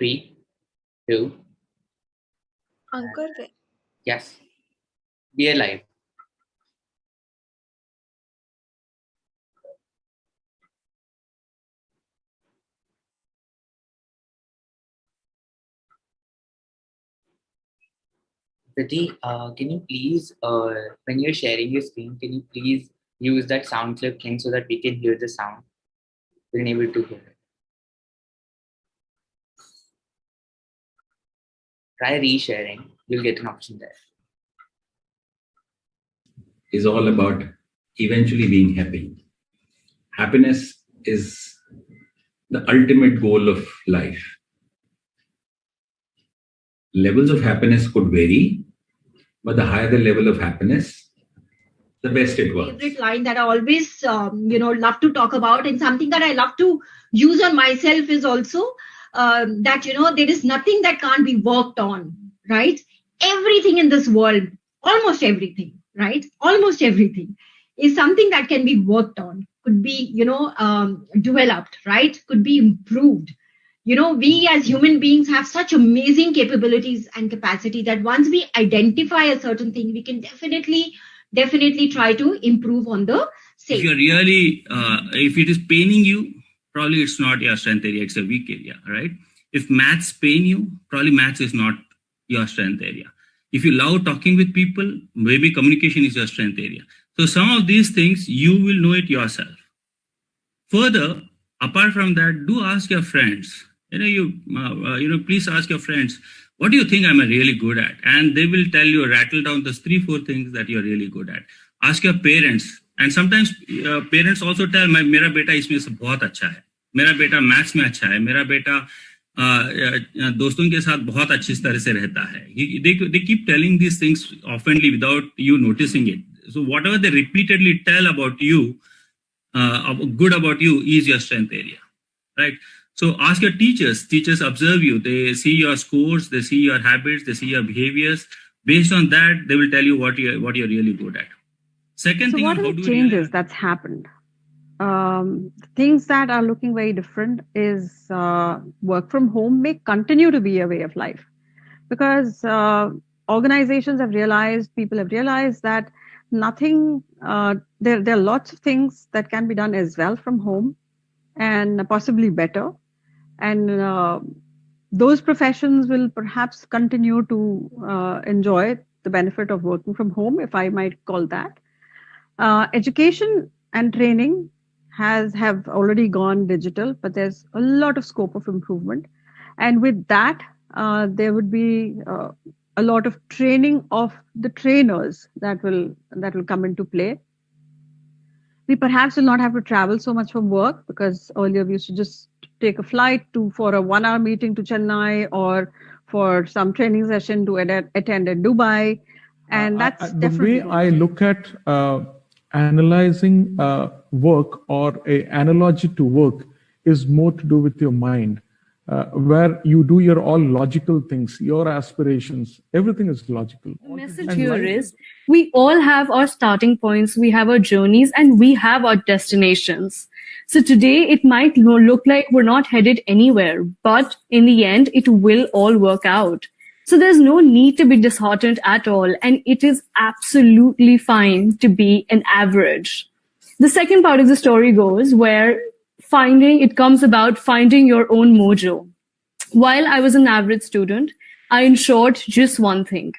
3, 2, Ankur, yes. Be alive. Priti, can you please, when you're sharing your screen, can you please use that sound clip thing so that we can hear the sound? We're unable to hear it. Try resharing. You'll get an option there. Is all about eventually being happy. Happiness is the ultimate goal of life. Levels of happiness could vary, but the higher the level of happiness, the best it works. Favorite line that I always, love to talk about, and something that I love to use on myself is also that, there is nothing that can't be worked on, right? Everything in this world, almost everything, right? Almost everything is something that can be worked on, could be, developed, right? Could be improved. We as human beings have such amazing capabilities and capacity that once we identify a certain thing, we can definitely try to improve on the same. If you're really, if it is paining you, probably it's not your strength area, it's a weak area, right? If maths pain you, probably maths is not your strength area. If you love talking with people, maybe communication is your strength area. So some of these things, you will know it yourself. Further, apart from that, do ask your friends. Please ask your friends, what do you think I'm really good at? And they will tell you, rattle down those 3-4 things that you're really good at. Ask your parents. And sometimes parents also tell, मेरा बेटा इसमें से बहुत अच्छा है, मेरा बेटा maths में अच्छा है, मेरा बेटा दोस्तों के साथ बहुत अच्छी तरह से रहता है. They keep telling these things oftenly without you noticing it. So whatever they repeatedly tell about you, good about you, is your strength area, right? So ask your teachers. Teachers observe you. They see your scores. They see your habits. They see your behaviors. Based on that, they will tell you what you're really good at. Second thing, what are the changes that's happened? Things that are looking very different is work from home may continue to be a way of life, because organizations have realized, people have realized that nothing, there are lots of things that can be done as well from home and possibly better. And those professions will perhaps continue to enjoy the benefit of working from home, if I might call that. Education and training have already gone digital, but there's a lot of scope of improvement. And with that, there would be a lot of training of the trainers that will come into play. We perhaps will not have to travel so much for work, because earlier we used to just take a flight for a 1-hour meeting to Chennai, or for some training session to attend in Dubai. And that's definitely the way I look at analyzing work, or a analogy to work, is more to do with your mind, where you do your all logical things, your aspirations, everything is logical. The message here is we all have our starting points, we have our journeys, and we have our destinations. So today it might look like we're not headed anywhere, but in the end, it will all work out. So there's no need to be disheartened at all, and it is absolutely fine to be an average. The second part of the story goes where it comes about finding your own mojo. While I was an average student, I ensured just one thing.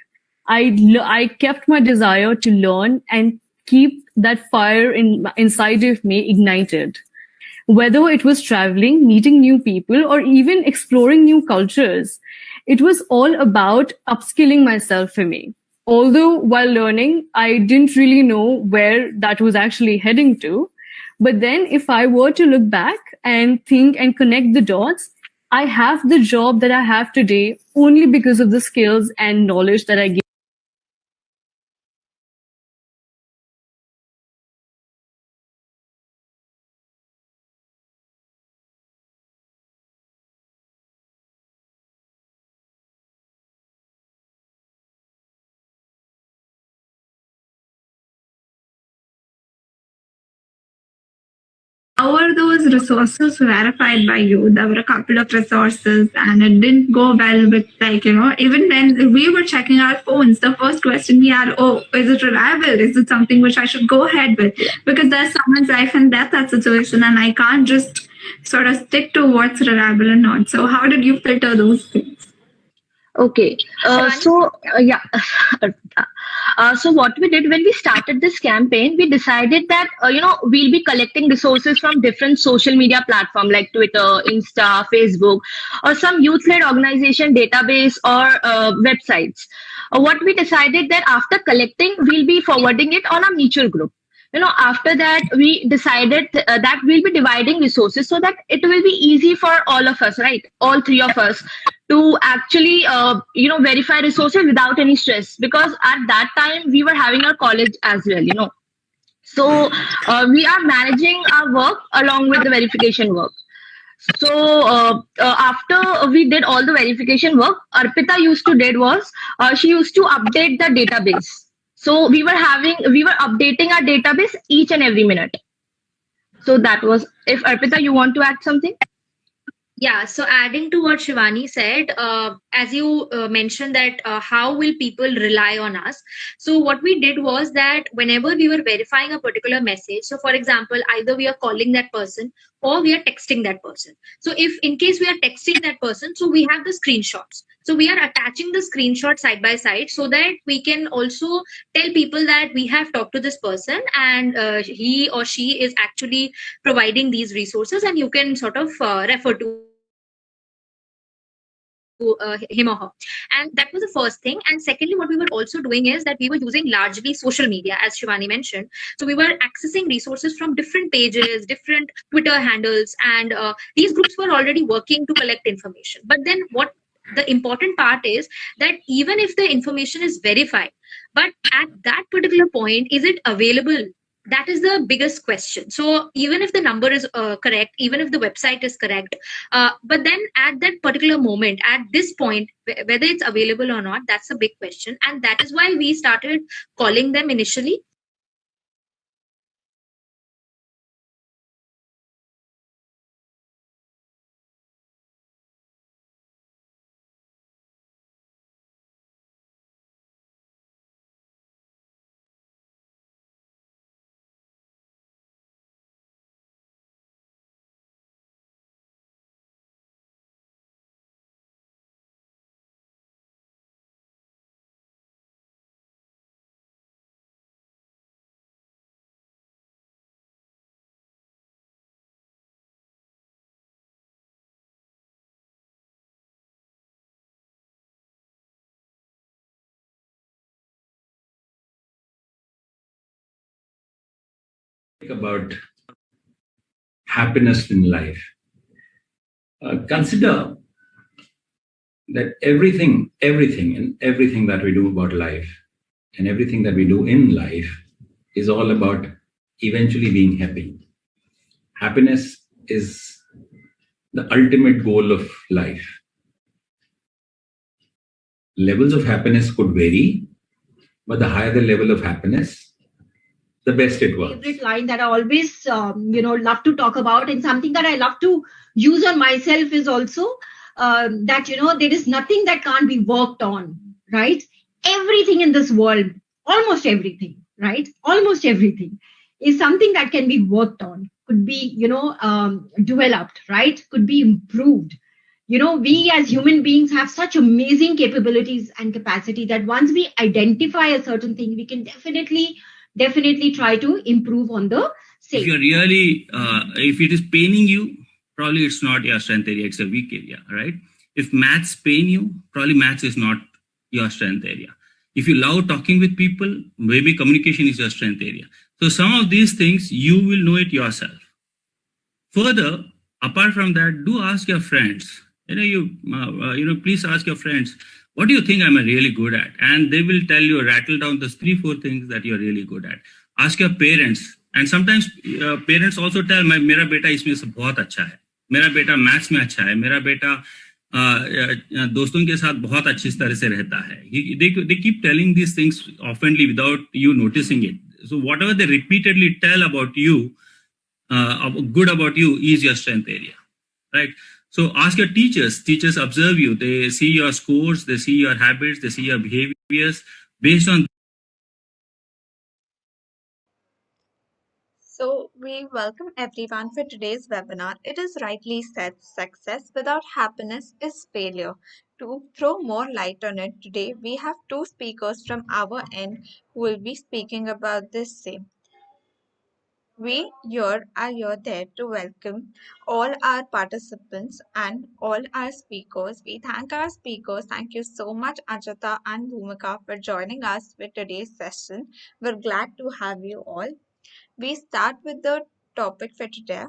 I kept my desire to learn and keep that fire inside of me ignited. Whether it was traveling, meeting new people, or even exploring new cultures, it was all about upskilling myself for me. Although while learning, I didn't really know where that was actually heading to. But then if I were to look back and think and connect the dots, I have the job that I have today only because of the skills and knowledge that I gained. how were those resources verified by you? There were a couple of resources and it didn't go well with, like, even when we were checking our phones, the first question we had, oh, is it reliable? Is it something which I should go ahead with? Because there's someone's life and death that situation and I can't just sort of stick to what's reliable or not. So how did you filter those things? Okay. So what we did when we started this campaign, we decided that, we'll be collecting resources from different social media platforms like Twitter, Insta, Facebook, or some youth-led organization database or websites. What we decided that after collecting, we'll be forwarding it on a mutual group. After that, we decided that we'll be dividing resources so that it will be easy for all of us, right? All three of us to actually, verify resources without any stress. Because at that time, we were having our college as well. So we are managing our work along with the verification work. So after we did all the verification work, Arpita used to did was she used to update the database. So we were updating our database each and every minute. So that was, if Arpita, you want to add something? Yeah, so adding to what Shivani said, as you mentioned that how will people rely on us? So what we did was that whenever we were verifying a particular message, so for example, either we are calling that person or we are texting that person. So if in case we are texting that person, so we have the screenshots. So we are attaching the screenshot side by side so that we can also tell people that we have talked to this person and he or she is actually providing these resources and you can sort of refer to him or her. And that was the first thing. And secondly, what we were also doing is that we were using largely social media, as Shivani mentioned. So we were accessing resources from different pages, different Twitter handles, and these groups were already working to collect information. But then what the important part is that even if the information is verified, but at that particular point, is it available? That is the biggest question. So even if the number is correct, even if the website is correct, but then at that particular moment, at this point, whether it's available or not, that's a big question. And that is why we started calling them initially. About happiness in life. Consider that everything that we do about life and everything that we do in life is all about eventually being happy. Happiness is the ultimate goal of life. Levels of happiness could vary, but the higher the level of happiness, the best it works. Favorite line that I always, love to talk about, and something that I love to use on myself is also that, there is nothing that can't be worked on, right? Everything in this world, almost everything, right? Almost everything is something that can be worked on, could be, developed, right? Could be improved. We as human beings have such amazing capabilities and capacity that once we identify a certain thing, we can definitely try to improve on the same. If you're really, if it is paining you, probably it's not your strength area, it's a weak area, right? If maths pain you, probably maths is not your strength area. If you love talking with people, maybe communication is your strength area. So some of these things, you will know it yourself. Further, apart from that, do ask your friends. Please ask your friends, what do you think I'm really good at? And they will tell you, rattle down those 3-4 things that you're really good at. Ask your parents. And sometimes parents also tell, मेरा बेटा इसमें से बहुत अच्छा है, मेरा बेटा maths में अच्छा है, मेरा बेटा दोस्तों के साथ बहुत अच्छी तरह से रहता है. They keep telling these things oftenly without you noticing it. So whatever they repeatedly tell about you, good about you is your strength area, right? So ask your teachers. Teachers observe you. They see your scores, they see your habits, they see your behaviors. Based on So, we welcome everyone for today's webinar. It is rightly said, success without happiness is failure. To throw more light on it, today we have two speakers from our end who will be speaking about this same. We here are here there to welcome all our participants and all our speakers. We thank our speakers. Thank you so much, Ajata and Bhumika, for joining us for today's session. We're glad to have you all. We start with the topic for today.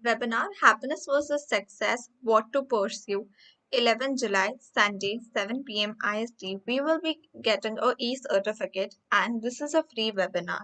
Webinar Happiness versus Success, What to Pursue. 11 July, Sunday, 7 p.m. IST. We will be getting a e-certificate and this is a free webinar.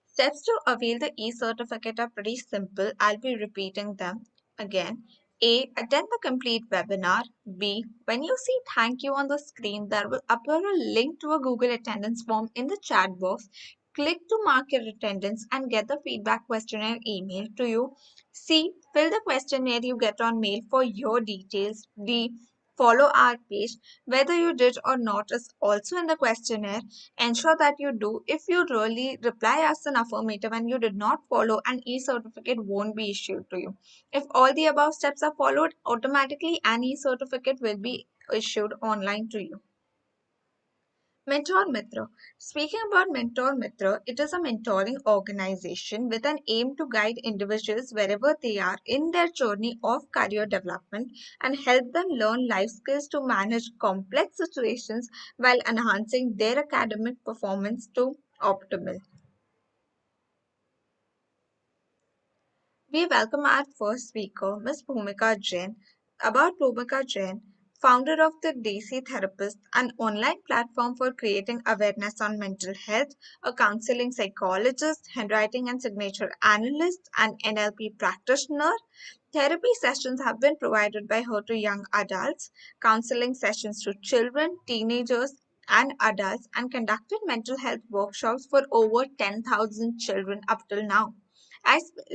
Steps to avail the e-certificate are pretty simple. I'll be repeating them again. A. Attend the complete webinar. B. When you see thank you on the screen, there will appear a link to a Google attendance form in the chat box. Click to mark your attendance and get the feedback questionnaire emailed to you. C. Fill the questionnaire you get on mail for your details. D. Follow our page. Whether you did or not is also in the questionnaire. Ensure that you do. If you really reply as an affirmative and you did not follow, an e-certificate won't be issued to you. If all the above steps are followed, automatically an e-certificate will be issued online to you. Mentor Mitra. Speaking about Mentor Mitra, it is a mentoring organization with an aim to guide individuals wherever they are in their journey of career development and help them learn life skills to manage complex situations while enhancing their academic performance to optimal. We welcome our first speaker, Ms. Bhumika Jain. About Bhumika Jain, founder of the DC Therapist, an online platform for creating awareness on mental health, a counseling psychologist, handwriting and signature analyst, and NLP practitioner. Therapy sessions have been provided by her to young adults, counseling sessions to children, teenagers, and adults, and conducted mental health workshops for over 10,000 children up till now.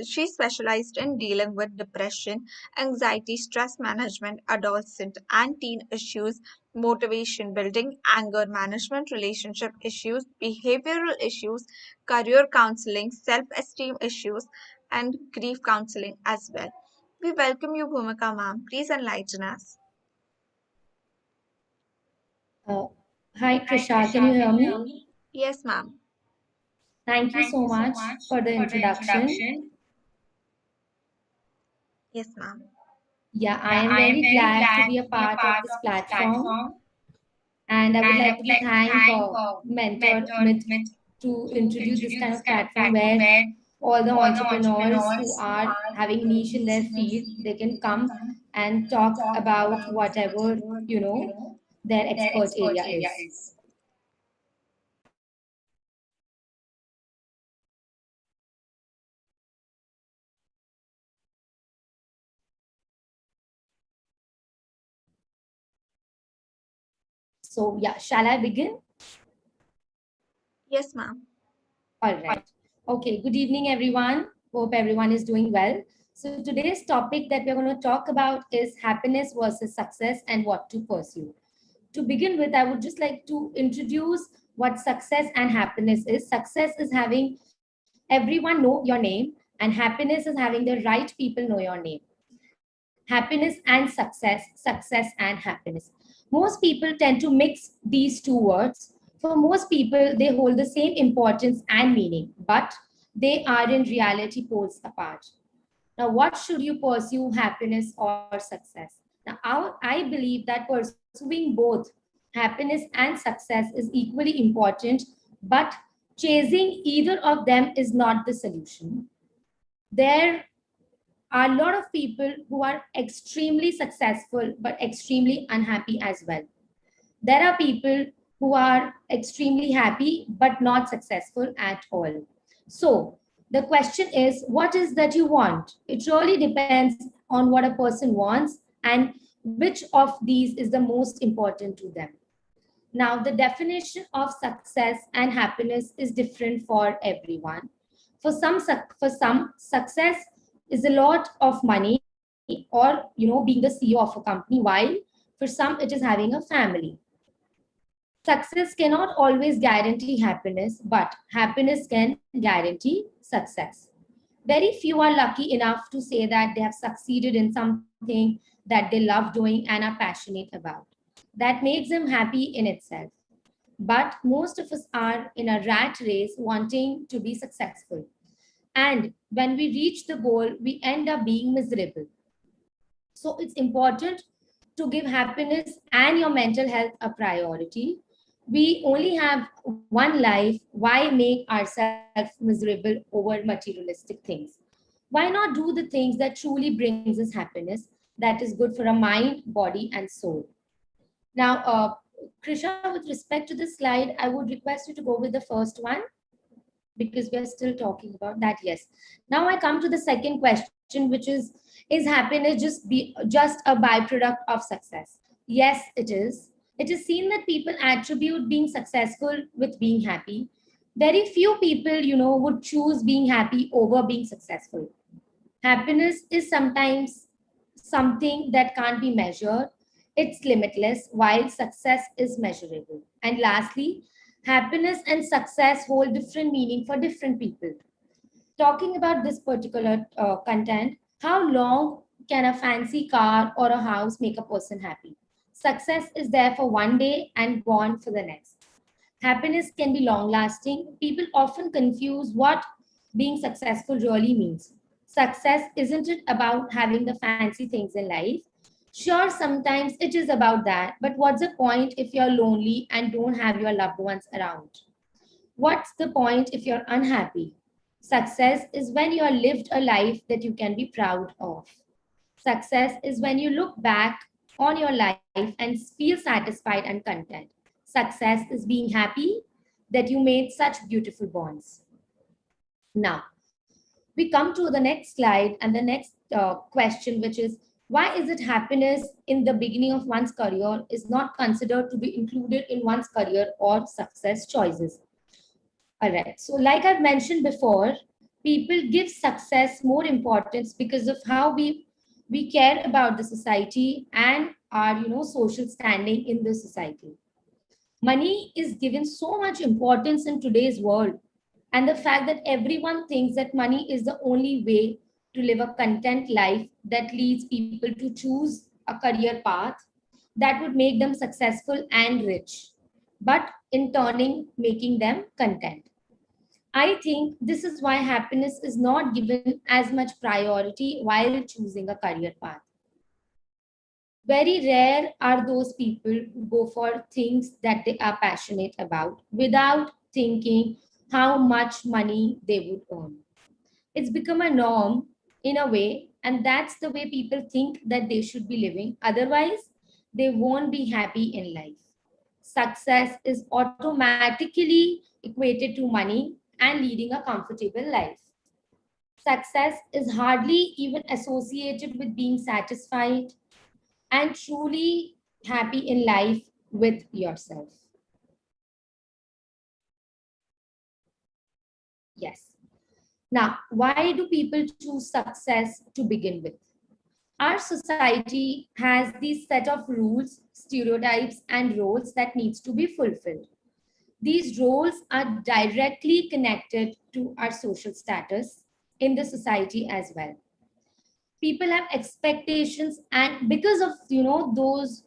She specialized in dealing with depression, anxiety, stress management, adolescent and teen issues, motivation building, anger management, relationship issues, behavioral issues, career counseling, self esteem issues, and grief counseling as well. We welcome you, Bhumika ma'am. Please enlighten us. Uh, Hi, Trisha. Can you hear me? Yes, ma'am. Thank you so much for the introduction. Yes, ma'am. Yeah, I am very glad to be a part of this platform. And I would like to thank Mentor Mit to introduce this kind of platform where all the entrepreneurs who are having niche in their field, they can come and talk about whatever, their expert area is. So, yeah, shall I begin? Yes, ma'am. All right. Okay. Good evening, everyone. Hope everyone is doing well. So today's topic that we're going to talk about is happiness versus success and what to pursue. To begin with, I would just like to introduce what success and happiness is. Success is having everyone know your name, and happiness is having the right people know your name. Happiness and success and happiness. Most people tend to mix these two words. For most people, they hold the same importance and meaning, but they are in reality poles apart. Now, what should you pursue, happiness or success? Now, I believe that pursuing both happiness and success is equally important, but chasing either of them is not the solution. There are a lot of people who are extremely successful but extremely unhappy as well. There are people who are extremely happy but not successful at all. So the question is, what is that you want? It really depends on what a person wants and which of these is the most important to them. Now, the definition of success and happiness is different for everyone. For some, success is a lot of money, or being the CEO of a company, while for some it is having a family. Success cannot always guarantee happiness, but happiness can guarantee success. Very few are lucky enough to say that they have succeeded in something that they love doing and are passionate about. That makes them happy in itself. But most of us are in a rat race wanting to be successful. And when we reach the goal, we end up being miserable. So it's important to give happiness and your mental health a priority. We only have one life. Why make ourselves miserable over materialistic things? Why not do the things that truly brings us happiness, that is good for our mind, body, and soul? Now, Krisha, with respect to this slide, I would request you to go with the first one because we are still talking about that. Yes. Now I come to the second question, which is happiness just a byproduct of success? Yes, it is. It is seen that people attribute being successful with being happy. Very few people, would choose being happy over being successful. Happiness is sometimes something that can't be measured. It's limitless, while success is measurable. And lastly, happiness and success hold different meaning for different people. Talking about this particular content, how long can a fancy car or a house make a person happy? Success is there for one day and gone for the next. Happiness can be long lasting. People often confuse what being successful really means. Success isn't it about having the fancy things in life? Sure, sometimes it is about that, but what's the point if you're lonely and don't have your loved ones around? What's the point if you're unhappy? Success is when you have lived a life that you can be proud of. Success is when you look back on your life and feel satisfied and content. Success is being happy that you made such beautiful bonds. Now, we come to the next slide and the next question, which is, why is it happiness in the beginning of one's career is not considered to be included in one's career or success choices? All right. So, like I've mentioned before, people give success more importance because of how we care about the society and our social standing in the society. Money is given so much importance in today's world, and the fact that everyone thinks that money is the only way to live a content life that leads people to choose a career path that would make them successful and rich, but in turning making them content. I think this is why happiness is not given as much priority while choosing a career path. Very rare are those people who go for things that they are passionate about without thinking how much money they would earn. It's become a norm in a way, and that's the way people think that they should be living. Otherwise, they won't be happy in life. Success is automatically equated to money and leading a comfortable life. Success is hardly even associated with being satisfied and truly happy in life with yourself. Yes. Now, why do people choose success to begin with? Our society has these set of rules, stereotypes, and roles that needs to be fulfilled. These roles are directly connected to our social status in the society as well. People have expectations, and because of those,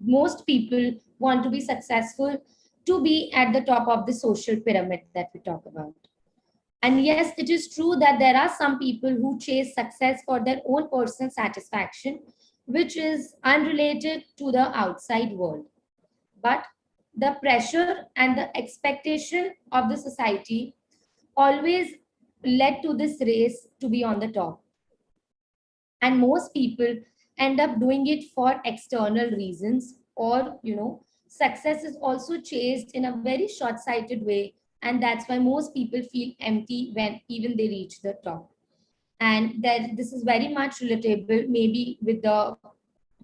most people want to be successful to be at the top of the social pyramid that we talk about. And yes, it is true that there are some people who chase success for their own personal satisfaction, which is unrelated to the outside world. But the pressure and the expectation of the society always led to this race to be on the top. And most people end up doing it for external reasons, or Success is also chased in a very short sighted way, and that's why most people feel empty when even they reach the top. And that this is very much relatable, maybe with the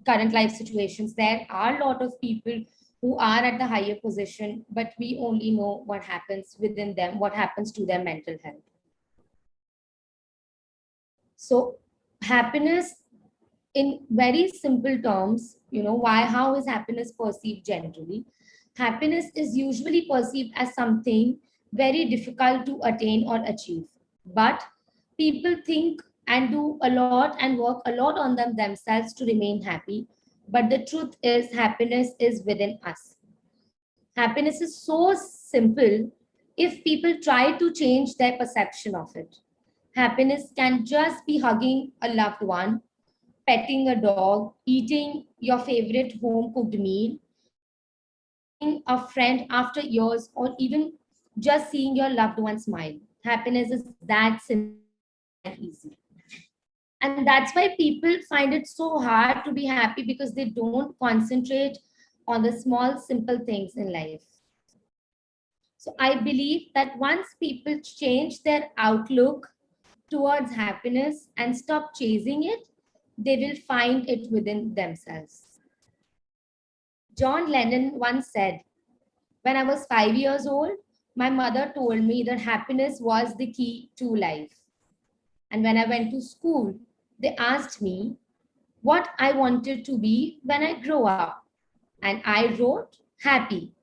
current life situations. There are a lot of people who are at the higher position, but we only know what happens within them, what happens to their mental health. So happiness, in very simple terms, why, how is happiness perceived generally? Happiness is usually perceived as something very difficult to attain or achieve. But people think and do a lot and work a lot on themselves to remain happy. But the truth is, happiness is within us. Happiness is so simple if people try to change their perception of it. Happiness can just be hugging a loved one, petting a dog, eating your favorite home cooked meal, seeing a friend after years, or even just seeing your loved one smile. Happiness is that simple and easy. And that's why people find it so hard to be happy, because they don't concentrate on the small, simple things in life. So I believe that once people change their outlook towards happiness and stop chasing it, they will find it within themselves. John Lennon once said, "When I was 5 years old, my mother told me that happiness was the key to life. And when I went to school, they asked me what I wanted to be when I grow up. And I wrote, happy.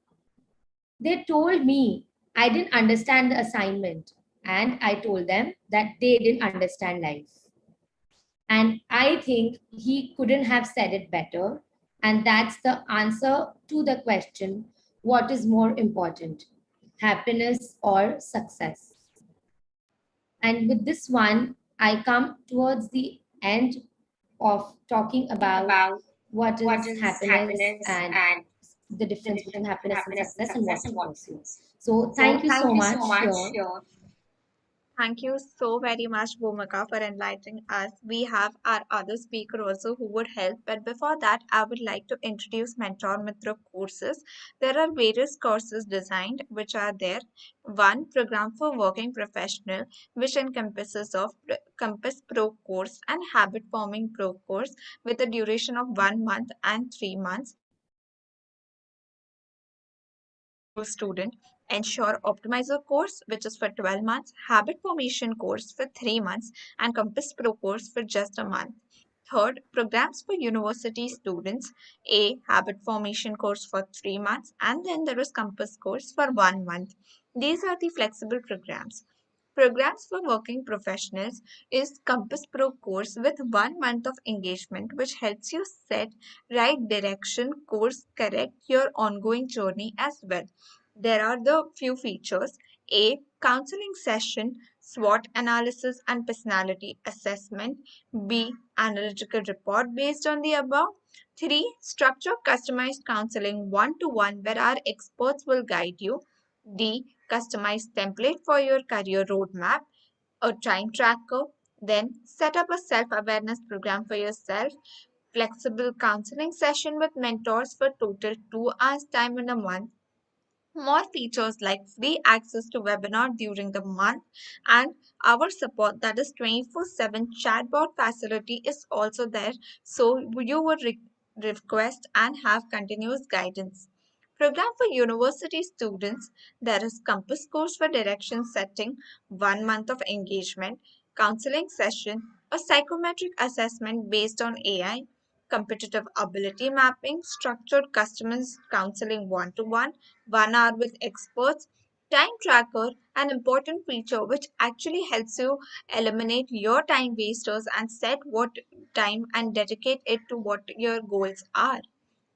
They told me I didn't understand the assignment. And I told them that they didn't understand life." And I think he couldn't have said it better. And that's the answer to the question, what is more important, happiness or success? And with this one, I come towards the end of talking about About what what is is happiness happiness and and the the difference between difference between happiness and happiness and success and what success and to what to pursue. pursue. So So thank you thank so you so much. much. Thank you so very much, Bhumika, for enlightening us. We have our other speaker also who would help. But before that, I would like to introduce Mentor Mitra courses. There are various courses designed which are there. One program for working professional, which encompasses of Compass Pro course and Habit Forming Pro course with a duration of 1 month and 3 months. Student, Ensure Optimizer course, which is for 12 months, Habit Formation course for 3 months, and Compass Pro course for just a month. Third, programs for university students, a habit formation course for 3 months, and then there is Compass course for 1 month. These are the flexible programs. Programs for working professionals is Compass Pro course with 1 month of engagement, which helps you set right direction, course correct your ongoing journey as well. There are the few features: A. Counseling session, SWOT analysis and personality assessment. B. Analytical report based on the above. 3. Structured customized counseling one to one where our experts will guide you. D. Customized template for your career roadmap, a time tracker. Then set up a self awareness program for yourself. Flexible counseling session with mentors for total 2 hours time in a month. More features like free access to webinar during the month, and our support, that is 24/7 chatbot facility, is also there, so you would request and have continuous guidance. Program for university students, there is Compass course for direction setting, 1 month of engagement, counseling session, a psychometric assessment based on AI, competitive ability mapping, structured customers counseling one to one, 1 hour with experts, time tracker, an important feature which actually helps you eliminate your time wasters and set what time and dedicate it to what your goals are.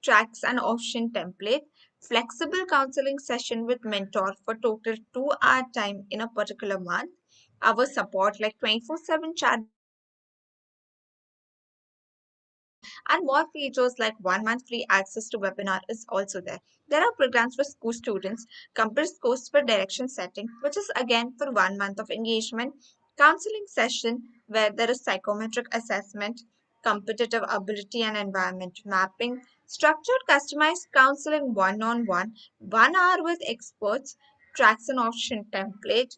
Tracks and option template, flexible counseling session with mentor for total 2 hour time in a particular month. Our support like 24/7 chat and more features like 1 month free access to webinar is also there. There are programs for school students, Compass course for direction setting, which is again for 1 month of engagement, counseling session where there is psychometric assessment, competitive ability and environment mapping, Structured customized counseling one-on-one, 1 hour with experts, tracks and option template,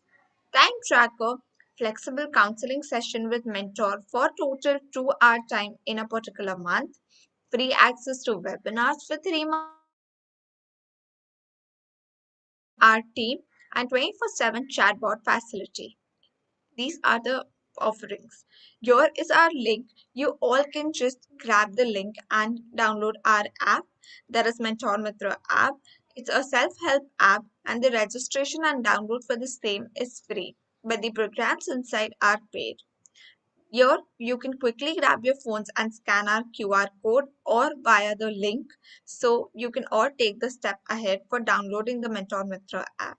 time tracker, flexible counseling session with mentor for total 2 hour time in a particular month, free access to webinars for 3 months from our team, and 24/7 chatbot facility. These are the offerings. Here is our link. You all can just grab the link and download our app. There is Mentor Mitra app. It's a self-help app, and the registration and download for the same is free, but the programs inside are paid. Here, you can quickly grab your phones and scan our QR code or via the link, so you can all take the step ahead for downloading the Mentor Mitra app.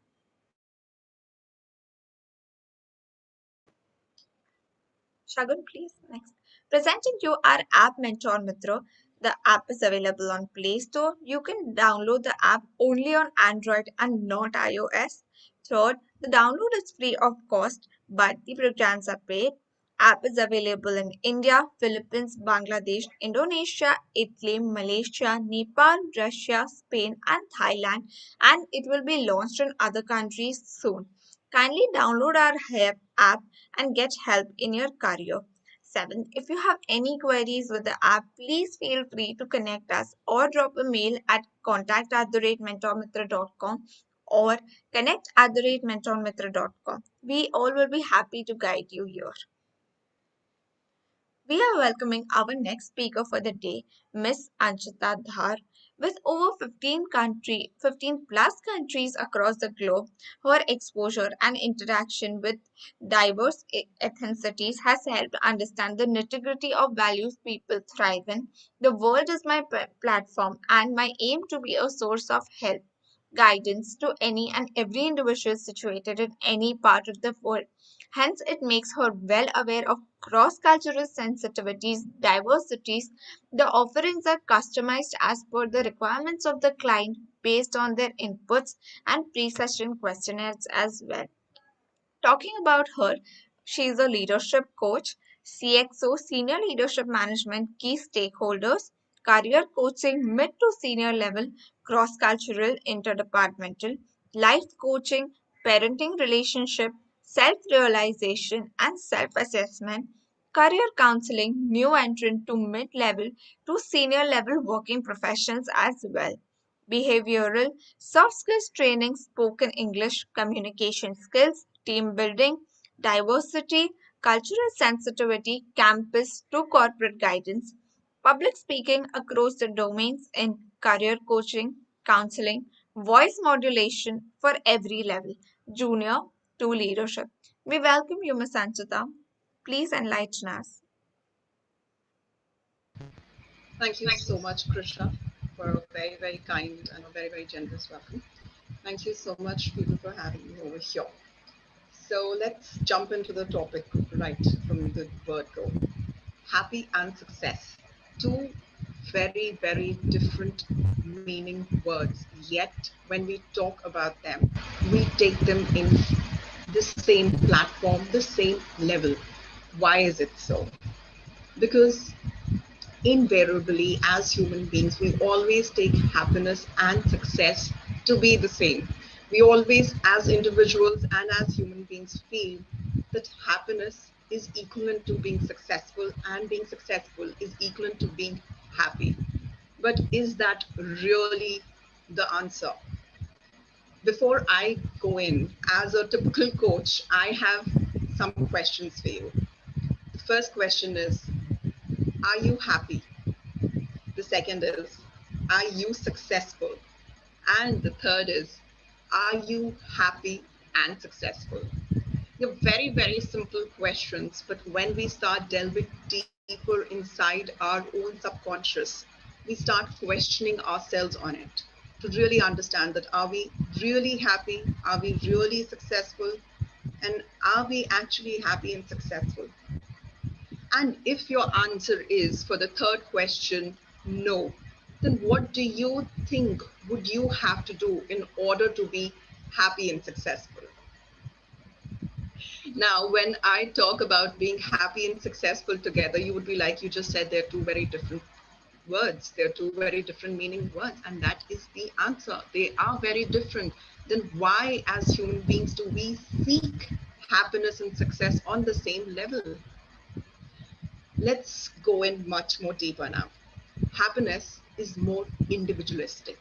Shagun, please. Next. Presenting you our app Mentor Mitra. The app is available on Play Store. You can download the app only on Android and not iOS. Third, the download is free of cost, but the programs are paid. App is available in India, Philippines, Bangladesh, Indonesia, Italy, Malaysia, Nepal, Russia, Spain, and Thailand, and it will be launched in other countries soon. Kindly download our app and get help in your career. 7. If you have any queries with the app, please feel free to connect us or drop a mail at contact@mentormitra.com or connect@mentormitra.com. We all will be happy to guide you here. We are welcoming our next speaker for the day, Miss Anchita Dhar. With over 15 plus countries across the globe, her exposure and interaction with diverse ethnicities has helped understand the nitty-gritty of values people thrive in. The world is my platform, and my aim to be a source of help, guidance to any and every individual situated in any part of the world. Hence, it makes her well aware of cross cultural sensitivities, diversities. The offerings are customized as per the requirements of the client based on their inputs and pre session questionnaires as well. Talking about her, she is a leadership coach, CXO, Senior Leadership Management, Key Stakeholders, career coaching, mid to senior level, cross cultural, interdepartmental, life coaching, parenting relationship, self realization, and self assessment, career counseling, new entrant to mid level to senior level working professions as well. Behavioral, soft skills training, spoken English, communication skills, team building, diversity, cultural sensitivity, campus to corporate guidance, public speaking across the domains in career coaching, counseling, voice modulation for every level, junior to leadership. We welcome you, Ms. Anchita. Please enlighten us. Thank you so much, Krisha, for a very, very kind and a very, very generous welcome. Thank you so much, people, for having me over here. So let's jump into the topic right from the word go. Happy and success. Two very, very different meaning words, yet when we talk about them, we take them in the same platform, the same level. Why is it so? Because invariably, as human beings, we always take happiness and success to be the same. We always, as individuals and as human beings, feel that happiness is equivalent to being successful, and being successful is equivalent to being happy. But is that really the answer? Before I go in, as a typical coach, I have some questions for you. The first question is, are you happy? The second is, are you successful? And the third is, are you happy and successful? They're very, very simple questions, but when we start delving deeper inside our own subconscious, we start questioning ourselves on it to really understand that are we really happy? Are we really successful? And are we actually happy and successful? And if your answer is for the third question, no, then what do you think would you have to do in order to be happy and successful? Now, when I talk about being happy and successful together, you would be like, you just said they're two very different words. They're two very different meaning words, and that is the answer. They are very different. Then why, as human beings, do we seek happiness and success on the same level? Let's go in much more deeper now. Happiness is more individualistic.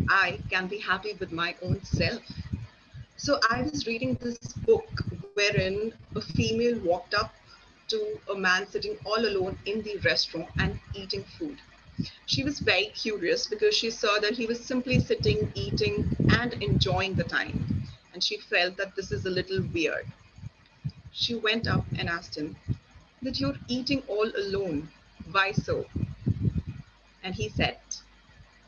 I can be happy with my own self. So I was reading this book wherein a female walked up to a man sitting all alone in the restaurant and eating food. She was very curious because she saw that he was simply sitting, eating, and enjoying the time. And she felt that this is a little weird. She went up and asked him, "That you're eating all alone. Why so?" And he said,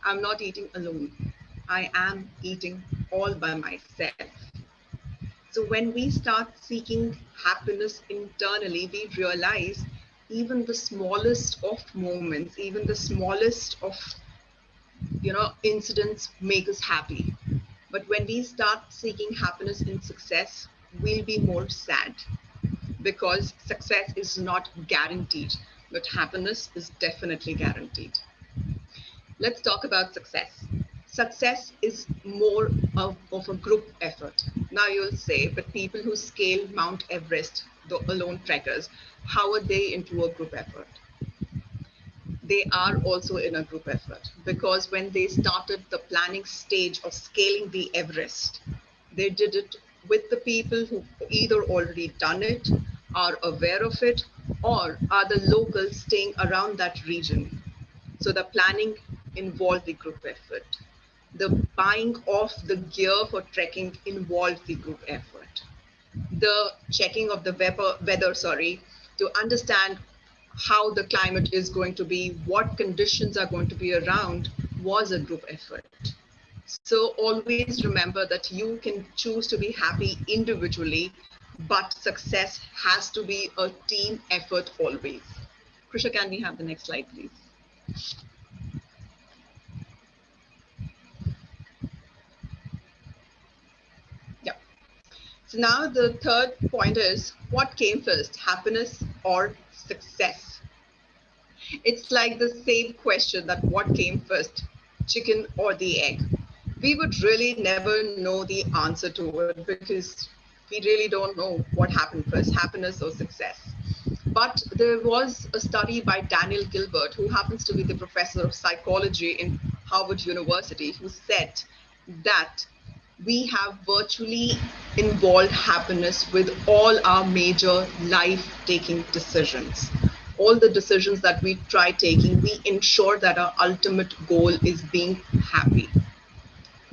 "I'm not eating alone. I am eating all by myself." So when we start seeking happiness internally, we realize even the smallest of moments, even the smallest of incidents make us happy. But when we start seeking happiness in success, we'll be more sad because success is not guaranteed, but happiness is definitely guaranteed. Let's talk about success. Success is more of a group effort. Now you'll say, but people who scale Mount Everest, the alone trekkers, how are they into a group effort? They are also in a group effort because when they started the planning stage of scaling the Everest, they did it with the people who either already done it, are aware of it, or are the locals staying around that region. So the planning involved the group effort. The buying of the gear for trekking involved the group effort. The checking of the weather, to understand how the climate is going to be, what conditions are going to be around, was a group effort. So always remember that you can choose to be happy individually, but success has to be a team effort always. Krisha, can we have the next slide, please? Yeah. So now the third point is, what came first, happiness or success? It's like the same question that what came first, chicken or the egg? We would really never know the answer to it because we really don't know what happened first, happiness or success. But there was a study by Daniel Gilbert, who happens to be the professor of psychology in Harvard University, who said that we have virtually involved happiness with all our major life-taking decisions. All the decisions that we try taking, we ensure that our ultimate goal is being happy.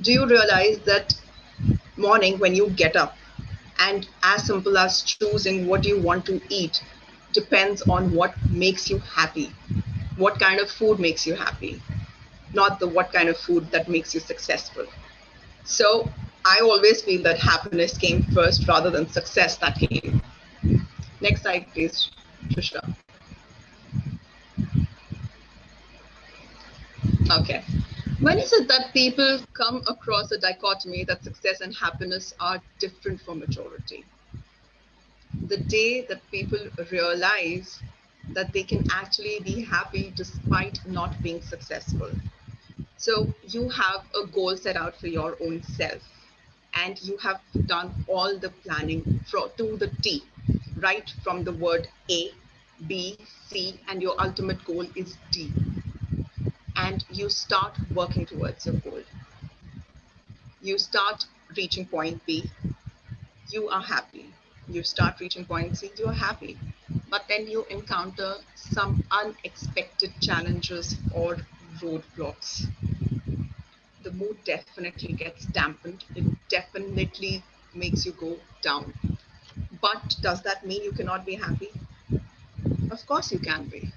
Do you realize that morning when you get up, and as simple as choosing what you want to eat depends on what makes you happy, what kind of food makes you happy, not the what kind of food that makes you successful. So I always feel that happiness came first rather than success that came. Next slide, please, Trisha. Okay. When is it that people come across a dichotomy that success and happiness are different from majority? The day that people realize that they can actually be happy despite not being successful. So you have a goal set out for your own self, and you have done all the planning to the T, right from the word A, B, C, and your ultimate goal is D. And you start working towards your goal. You start reaching point B, you are happy. You start reaching point C, you are happy. But then you encounter some unexpected challenges or roadblocks. The mood definitely gets dampened. It definitely makes you go down. But does that mean you cannot be happy? Of course you can be.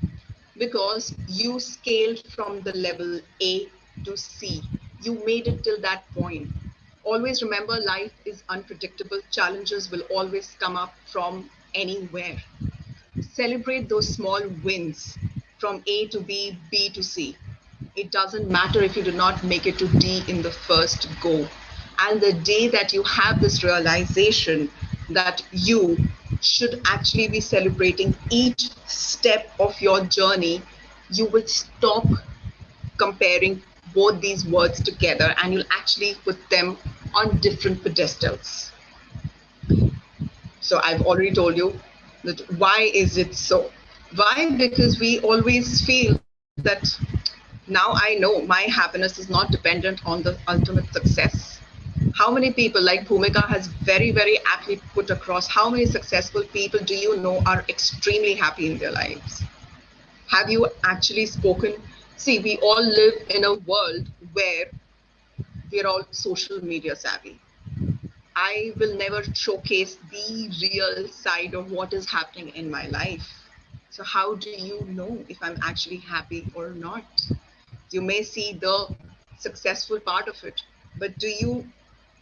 Because you scaled from the level A to C. You made it till that point. Always remember, life is unpredictable. Challenges will always come up from anywhere. Celebrate those small wins from A to B, B to C. It doesn't matter if you do not make it to D in the first go. And the day that you have this realization that you should actually be celebrating each step of your journey, you will stop comparing both these words together and you'll actually put them on different pedestals. So I've already told you that why is it so? Why? Because we always feel that now I know my happiness is not dependent on the ultimate success. How many people, like Bhumika has very, very aptly put across, how many successful people do you know are extremely happy in their lives? Have you actually spoken? See, we all live in a world where we're all social media savvy. I will never showcase the real side of what is happening in my life. So, how do you know if I'm actually happy or not? You may see the successful part of it, but do you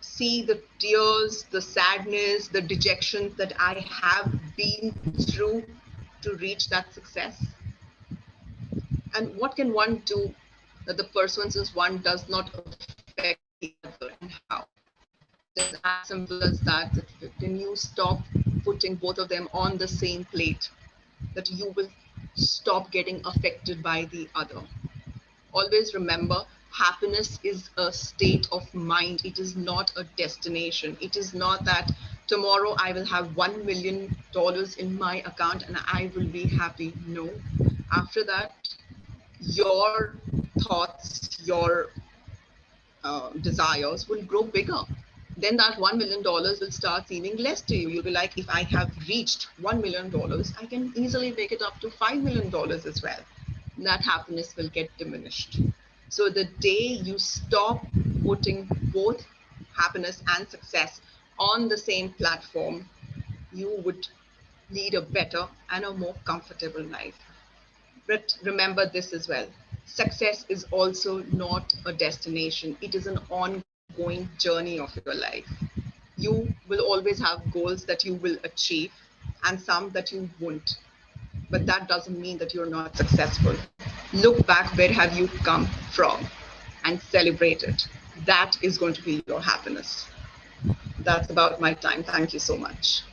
see the tears, the sadness, the dejection that I have been through to reach that success? And what can one do that the person since one does not affect the other, and how? It is as simple as that. Can you stop putting both of them on the same plate? That you will stop getting affected by the other. Always remember, happiness is a state of mind. It is not a destination. It is not that tomorrow I will have $1 million in my account and I will be happy. No. After that, your thoughts, your desires will grow bigger. Then that $1 million will start seeming less to you. You'll be like, if I have reached $1 million, I can easily make it up to $5 million as well. That happiness will get diminished. So the day you stop putting both happiness and success on the same platform, you would lead a better and a more comfortable life. But remember this as well. Success is also not a destination. It is an ongoing journey of your life. You will always have goals that you will achieve and some that you won't. But that doesn't mean that you're not successful. Look back, where have you come from, and celebrate it. That is going to be your happiness. That's about my time. Thank you so much.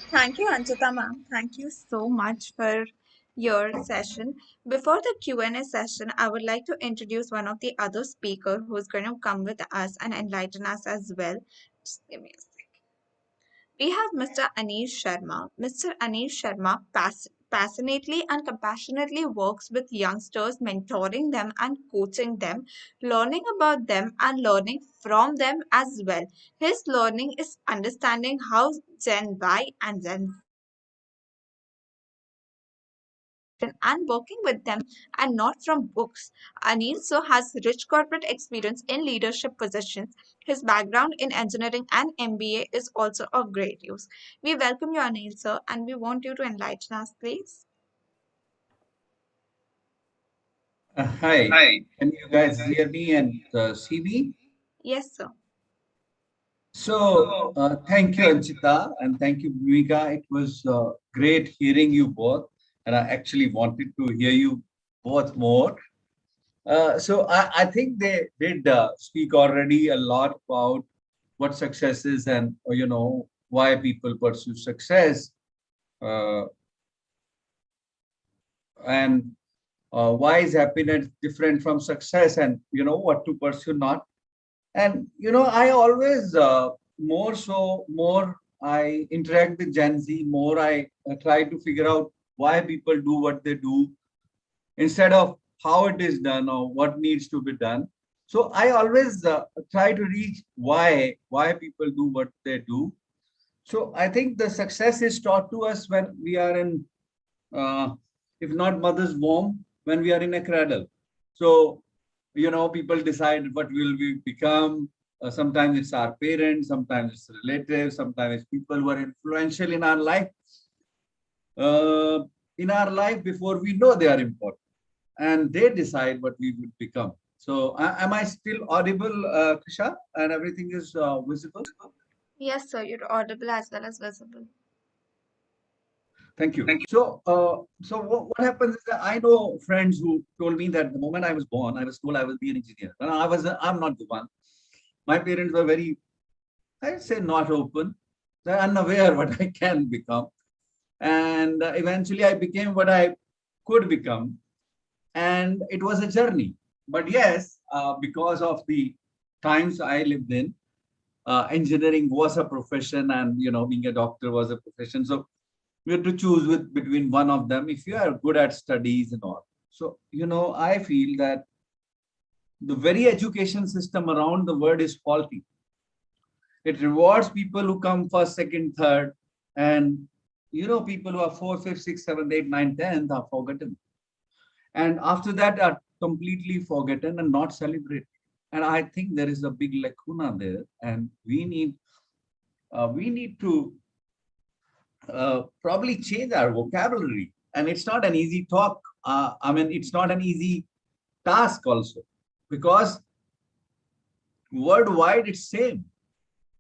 Thank you, Anjita ma'am. Thank you so much for your session. Before the Q&A session, I would like to introduce one of the other speaker who's going to come with us and enlighten us as well. Just give me a second. We have Mr. Anish Sharma. Mr. Anish Sharma passionately and compassionately works with youngsters, mentoring them and coaching them, learning about them and learning from them as well. His learning is understanding how Gen Y and Gen and working with them and not from books. Anil so has rich corporate experience in leadership positions. His background in engineering and MBA is also of great use. We welcome you, Anil sir, and we want you to enlighten us, please. Hi, can you guys hear me and see me? Yes, sir. So, thank you, Anchita, and thank you, Bhumika. It was great hearing you both, and I actually wanted to hear you both more. So, I think they did speak already a lot about what success is and, why people pursue success. Uh, and why is happiness different from success, and what to pursue not. And I always more I interact with Gen Z, more I try to figure out why people do what they do instead of how it is done or what needs to be done. So I always try to reach why people do what they do. So I think the success is taught to us when we are in, if not mother's womb, when we are in a cradle. So, people decide what will we become. Sometimes it's our parents, sometimes it's relatives, sometimes it's people who are influential in our life. Before we know they are important, and they decide what we would become. So, am I still audible, Krisha, and everything is visible? Yes, sir, you're audible as well as visible. Thank you. So what happens is that I know friends who told me that the moment I was born, I was told I will be an engineer. And I'm not the one. My parents were very, I'd say, not open. They're unaware what I can become. And eventually I became what I could become. And it was a journey. But yes, because of the times I lived in, engineering was a profession, and being a doctor was a profession. So we had to choose between one of them if you are good at studies and all. So I feel that the very education system around the world is faulty. It rewards people who come first, second, third, and people who are fourth, fifth, sixth, seventh, eighth, ninth, tenth are forgotten, and after that are completely forgotten and not celebrated. And I think there is a big lacuna there, and we need to probably change our vocabulary. And it's not an easy talk. It's not an easy task also, because worldwide it's same.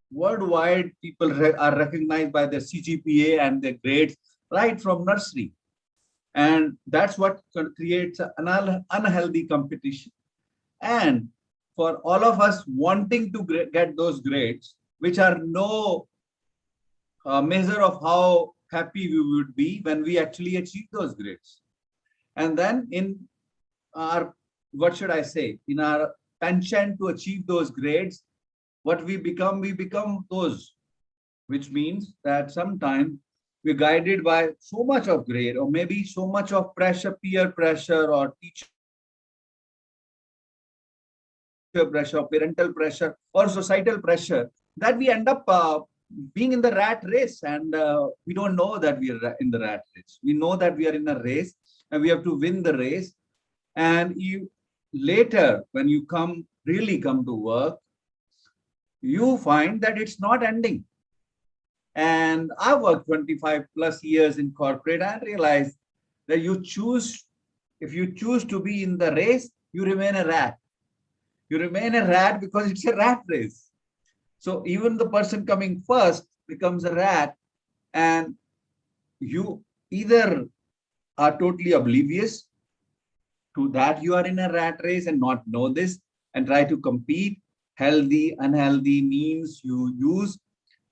Worldwide, people are recognized by their CGPA and their grades right from nursery. And that's what creates an unhealthy competition. And for all of us wanting to get those grades, which are no measure of how happy we would be when we actually achieve those grades. And then in our, what should I say, in our penchant to achieve those grades, what we become those, which means that sometimes we're guided by so much of grade, or maybe so much of pressure, peer pressure, or teacher pressure, parental pressure, or societal pressure, that we end up being in the rat race. And we don't know that we are in the rat race. We know that we are in a race and we have to win the race. And you later, when you really come to work, you find that it's not ending. And I worked 25 plus years in corporate and realized that if you choose to be in the race, you remain a rat. You remain a rat because it's a rat race. So even the person coming first becomes a rat, and you either are totally oblivious to that you are in a rat race and not know this and try to compete, healthy, unhealthy means you use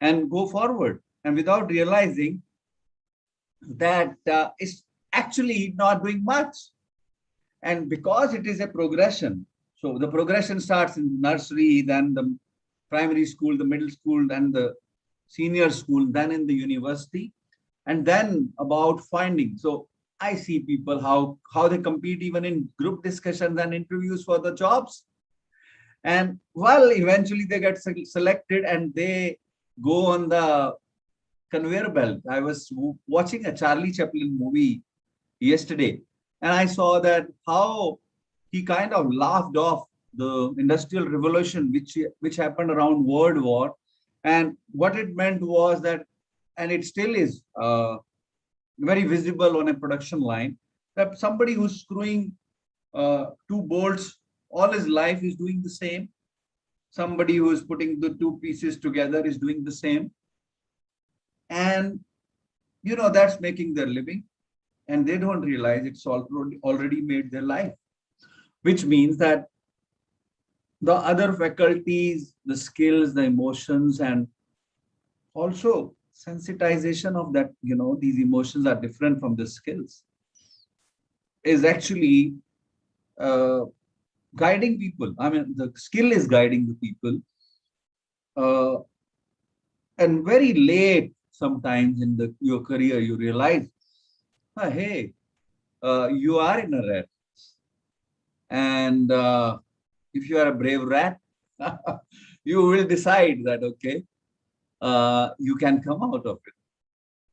and go forward. And without realizing that it's actually not doing much. And because it is a progression, so the progression starts in nursery, then the primary school, the middle school, then the senior school, then in the university, and then about finding. So I see people how they compete even in group discussions and interviews for the jobs. And well, eventually they get selected and they go on the conveyor belt. I was watching a Charlie Chaplin movie yesterday, and I saw that how he kind of laughed off the industrial revolution, which happened around World War. And what it meant was that, and it still is very visible on a production line, that somebody who's screwing two bolts all his life is doing the same. Somebody who is putting the two pieces together is doing the same. And, that's making their living. And they don't realize it's already made their life, which means that the other faculties, the skills, the emotions, and also sensitization of that, these emotions are different from the skills, is actually guiding people. I mean, the skill is guiding the people. And very late, sometimes in your career, you realize, hey, you are in a rat. And if you are a brave rat, you will decide that, okay, you can come out of it.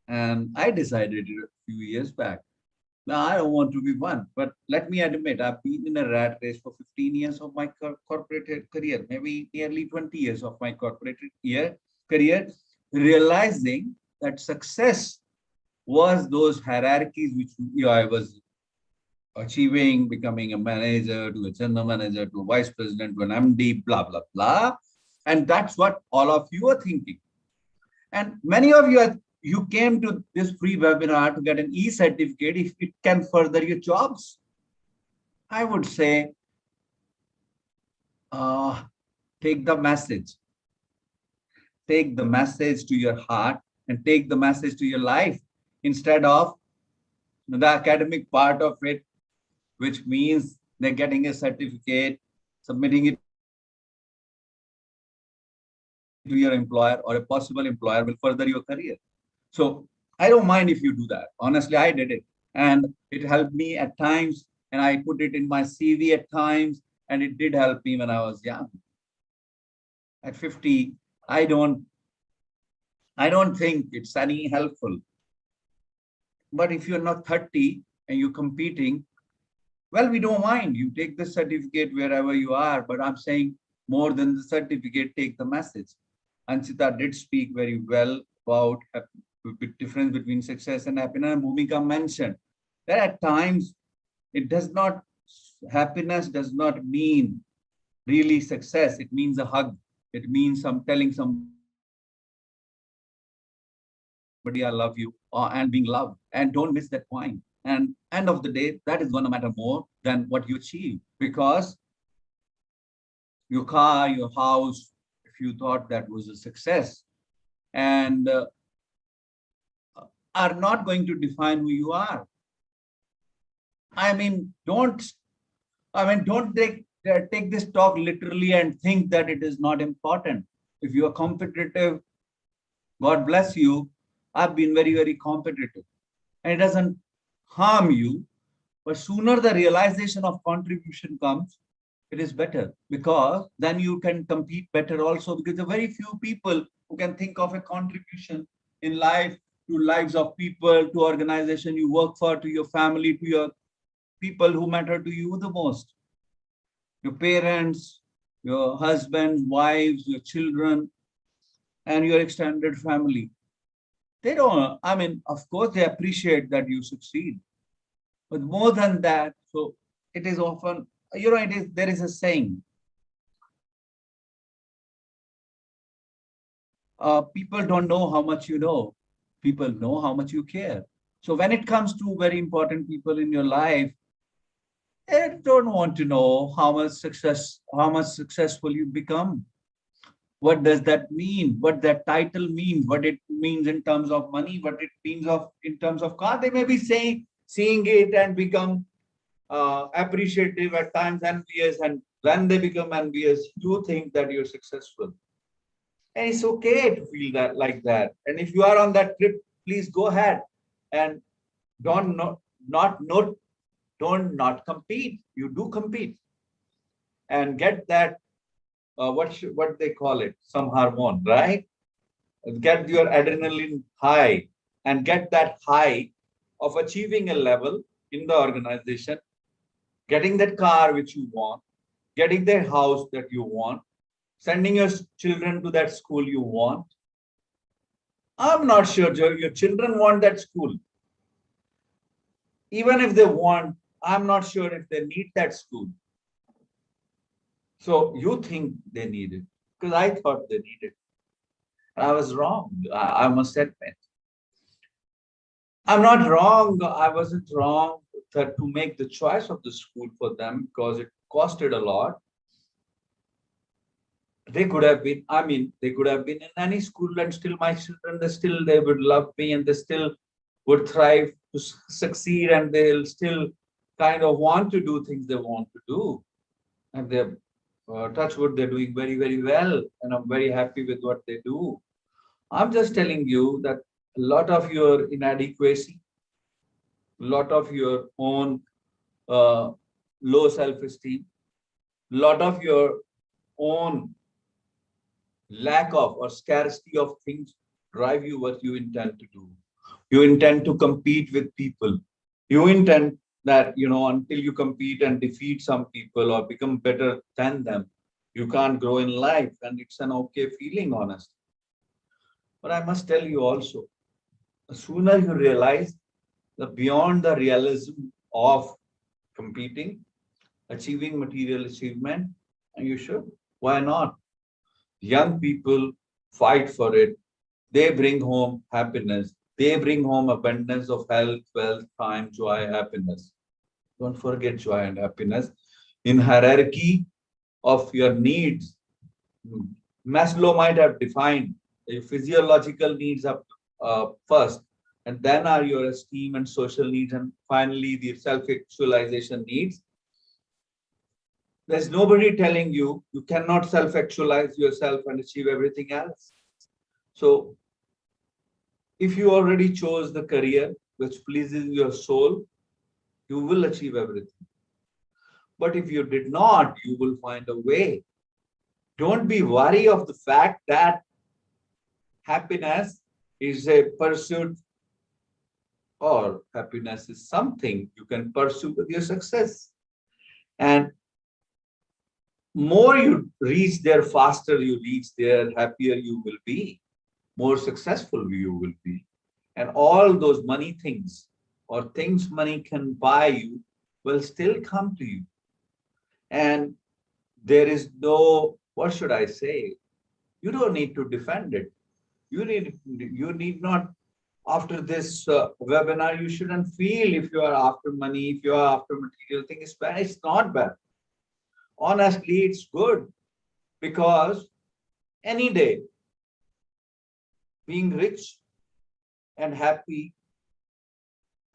And I decided a few years back. Now, I don't want to be one, but let me admit, I've been in a rat race for 15 years of my corporate career, maybe nearly 20 years of my corporate career, realizing that success was those hierarchies which I was achieving, becoming a manager, to a general manager, to a vice president, to an MD, blah, blah, blah. And that's what all of you are thinking. And many of you came to this free webinar to get an e-certificate if it can further your jobs. I would say, take the message. Take the message to your heart and take the message to your life. instead of the academic part of it, which means they're getting a certificate, submitting it to your employer, or a possible employer will further your career. So I don't mind if you do that. Honestly, I did it. And it helped me at times, and I put it in my CV at times, and it did help me when I was young. At 50, I don't think it's any helpful. But if you're not 30 and you're competing, well, we don't mind. You take the certificate wherever you are, but I'm saying more than the certificate, take the message. Anchita did speak very well about the difference between success and happiness. And Bhumika mentioned that at times it does not, happiness does not mean really success. It means a hug. It means telling somebody I love you and being loved. And don't miss that point. And end of the day, that is going to matter more than what you achieve, because your car, your house, if you thought that was a success, and are not going to define who you are. I mean, don't take this talk literally and think that it is not important. If you are competitive, God bless you. I've been very, very competitive, and it doesn't harm you. But sooner the realization of contribution comes, it is better, because then you can compete better also, because there are very few people who can think of a contribution in life, to lives of people, to organization you work for, to your family, to your people who matter to you the most. Your parents, your husbands, wives, your children, and your extended family. They don't, I mean, of course, they appreciate that you succeed. But more than that, so it is often, there is a saying, people don't know how much you know, people know how much you care. So when it comes to very important people in your life, they don't want to know how much successful you become. What does that mean? What that title means? What it means in terms of money? What it means in terms of car? They may be seeing it and become appreciative, at times envious, and when they become envious, you think that you're successful. And it's okay to feel that like that. And if you are on that trip, please go ahead and don't not compete. You do compete and get that what they call it, some hormone, right? Get your adrenaline high and get that high of achieving a level in the organization, getting that car which you want, getting that house that you want, sending your children to that school you want. I'm not sure your children want that school. Even if they want, I'm not sure if they need that school. So you think they need it, because I thought they needed it. I was wrong, I must admit. I'm not wrong. I wasn't wrong to make the choice of the school for them, because it costed a lot. They could have been, they could have been in any school, and still my children, they would love me, and they still would thrive to succeed, and they'll still kind of want to do things they want to do. And they're, touch wood, they're doing very, very well. And I'm very happy with what they do. I'm just telling you that a lot of your inadequacy, a lot of your own low self-esteem, a lot of your own lack of or scarcity of things drive you what you intend to do. You intend to compete with people. You intend that, until you compete and defeat some people or become better than them, you can't grow in life. And it's an okay feeling, honestly. But I must tell you also, the sooner you realize that beyond the realism of competing, achieving material achievement, and you should, why not? Young people fight for it. They bring home happiness. They bring home abundance of health, wealth, time, joy, happiness. Don't forget joy and happiness. In hierarchy of your needs, Maslow might have defined the physiological needs up first, and then are your esteem and social needs, and finally the self-actualization needs. There's nobody telling you you cannot self-actualize yourself and achieve everything else. So if you already chose the career which pleases your soul, you will achieve everything. But if you did not, you will find a way. Don't be worried of the fact that happiness is a pursuit, or happiness is something you can pursue with your success. And more you reach there, faster you reach there, happier you will be, more successful you will be. And all those money things or things money can buy you will still come to you. And there is no, what should I say? You don't need to defend it. You need not, after this webinar, you shouldn't feel if you are after money, if you are after material things, it's bad. It's not bad. Honestly, it's good, because any day being rich and happy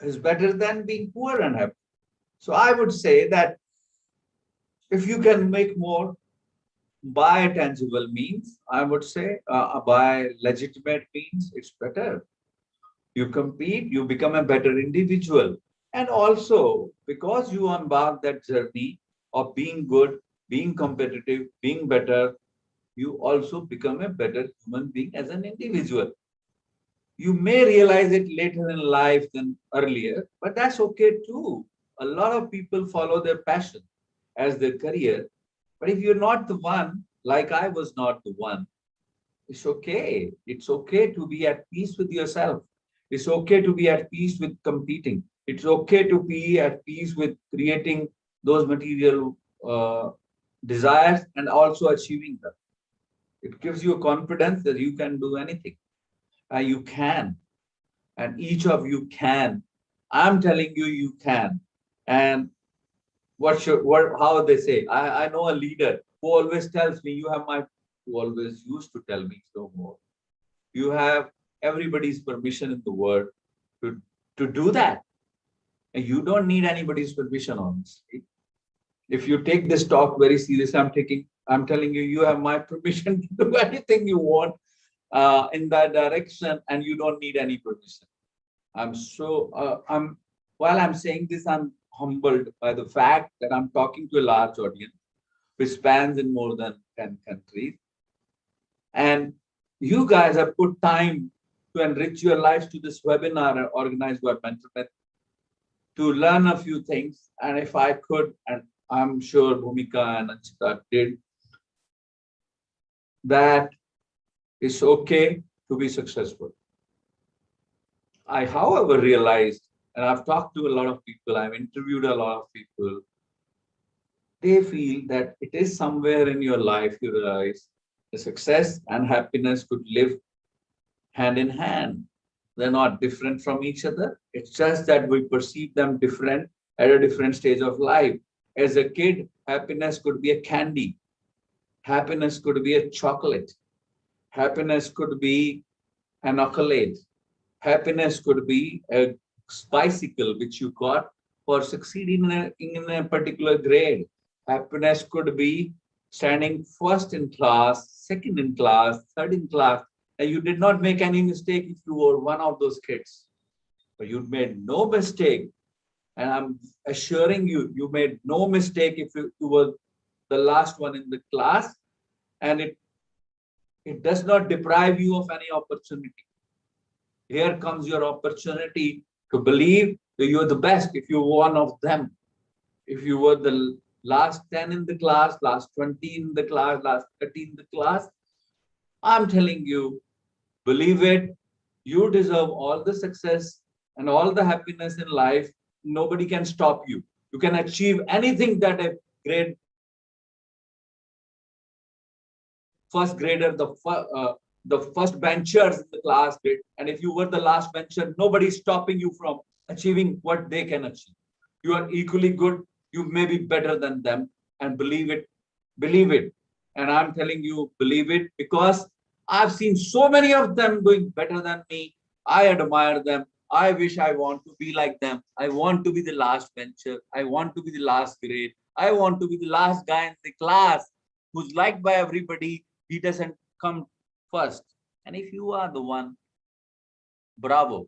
is better than being poor and happy. So I would say that if you can make more by tangible means, I would say by legitimate means, it's better. You compete, you become a better individual. And also, because you embark that journey of being good, being competitive, being better, you also become a better human being as an individual. You may realize it later in life than earlier, but that's okay too. A lot of people follow their passion as their career. But if you're not the one, like I was not the one, it's okay. It's okay to be at peace with yourself. It's okay to be at peace with competing. It's okay to be at peace with creating those material desires and also achieving them. It gives you a confidence that you can do anything. You can. And each of you can. I'm telling you, you can. And how they say, I know a leader who always tells me, who always used to tell me so more. You have everybody's permission in the world to do that. And you don't need anybody's permission, honestly. If you take this talk very seriously, I'm telling you, you have my permission to do anything you want in that direction, and you don't need any permission. While I'm saying this, I'm humbled by the fact that I'm talking to a large audience, which spans in more than 10 countries. And you guys have put time to enrich your lives to this webinar organized by Mentor to learn a few things. And if I could, and I'm sure Bhumika and Anchita did, that it's okay to be successful. I, however, realized, and I've talked to a lot of people, I've interviewed a lot of people, they feel that it is somewhere in your life you realize the success and happiness could live hand in hand. They're not different from each other. It's just that we perceive them different at a different stage of life. As a kid, happiness could be a candy. Happiness could be a chocolate. Happiness could be an accolade. Happiness could be a bicycle which you got for succeeding in a particular grade. Happiness could be standing first in class, second in class, third in class, and you did not make any mistake if you were one of those kids. But you made no mistake. And I'm assuring you, you made no mistake if you were the last one in the class, and it does not deprive you of any opportunity. Here comes your opportunity to believe that you're the best if you're one of them. If you were the last 10 in the class, last 20 in the class, last 30 in the class, I'm telling you, believe it, you deserve all the success and all the happiness in life. Nobody can stop you. You can achieve anything that a grade first grader, the first benchers in the class did. And if you were the last bencher, nobody's stopping you from achieving what they can achieve. You are equally good. You may be better than them, and believe it, believe it. And I'm telling you, believe it, because I've seen so many of them doing better than me. I admire them. I wish I want to be like them. I want to be the last bencher. I want to be the last grade. I want to be the last guy in the class who's liked by everybody. He doesn't come first. And if you are the one, bravo,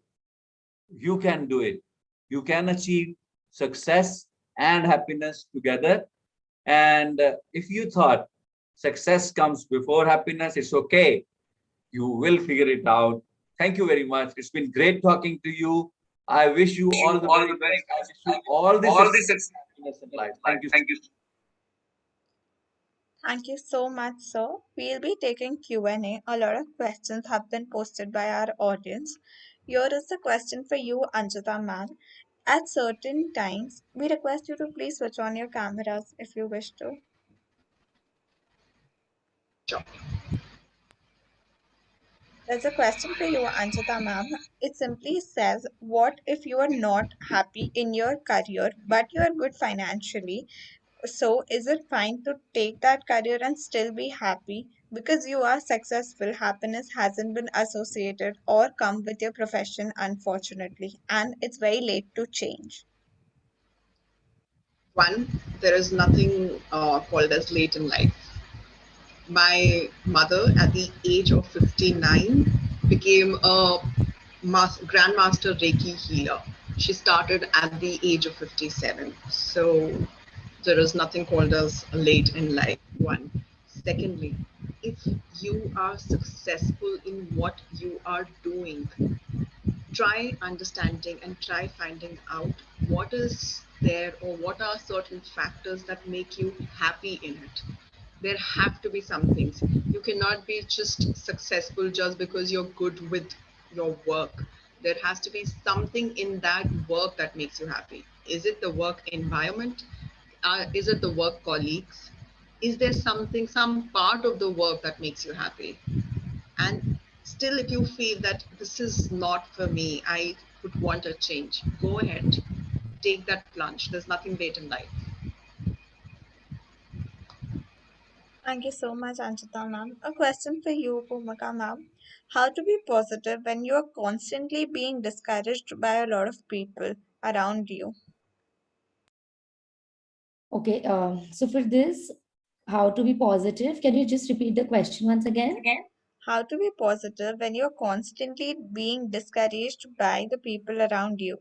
you can do it. You can achieve success and happiness together. And if you thought success comes before happiness, it's okay. You will figure it out. Thank you very much. It's been great talking to you. I wish you all the very best. I wish you all the success and happiness in life. Thank you. Thank you so much, sir. We'll be taking Q&A. A lot of questions have been posted by our audience. Here is the question for you, Anjita ma'am. At certain times, we request you to please switch on your cameras if you wish to. Sure. There's a question for you, Anjita ma'am. It simply says, what if you are not happy in your career, but you are good financially? So, is it fine to take that career and still be happy? Because you are successful, happiness hasn't been associated or come with your profession, unfortunately, and it's very late to change. One, there is nothing called as late in life. My mother, at the age of 59, became a grandmaster Reiki healer. She started at the age of 57. So there is nothing called as late in life. One. Secondly, if you are successful in what you are doing, try understanding and try finding out what is there or what are certain factors that make you happy in it. There have to be some things. You cannot be just successful just because you're good with your work. There has to be something in that work that makes you happy. Is it the work environment? Is it the work colleagues? Is there something, some part of the work that makes you happy? And still, if you feel that this is not for me, I would want a change, go ahead, take that plunge. There's nothing late in life. Thank you so much, Anjita ma'am. A question for you, Bhumika ma'am. How to be positive when you are constantly being discouraged by a lot of people around you? Okay, so for this, how to be positive, can you just repeat the question once again? How to be positive when you're constantly being discouraged by the people around you?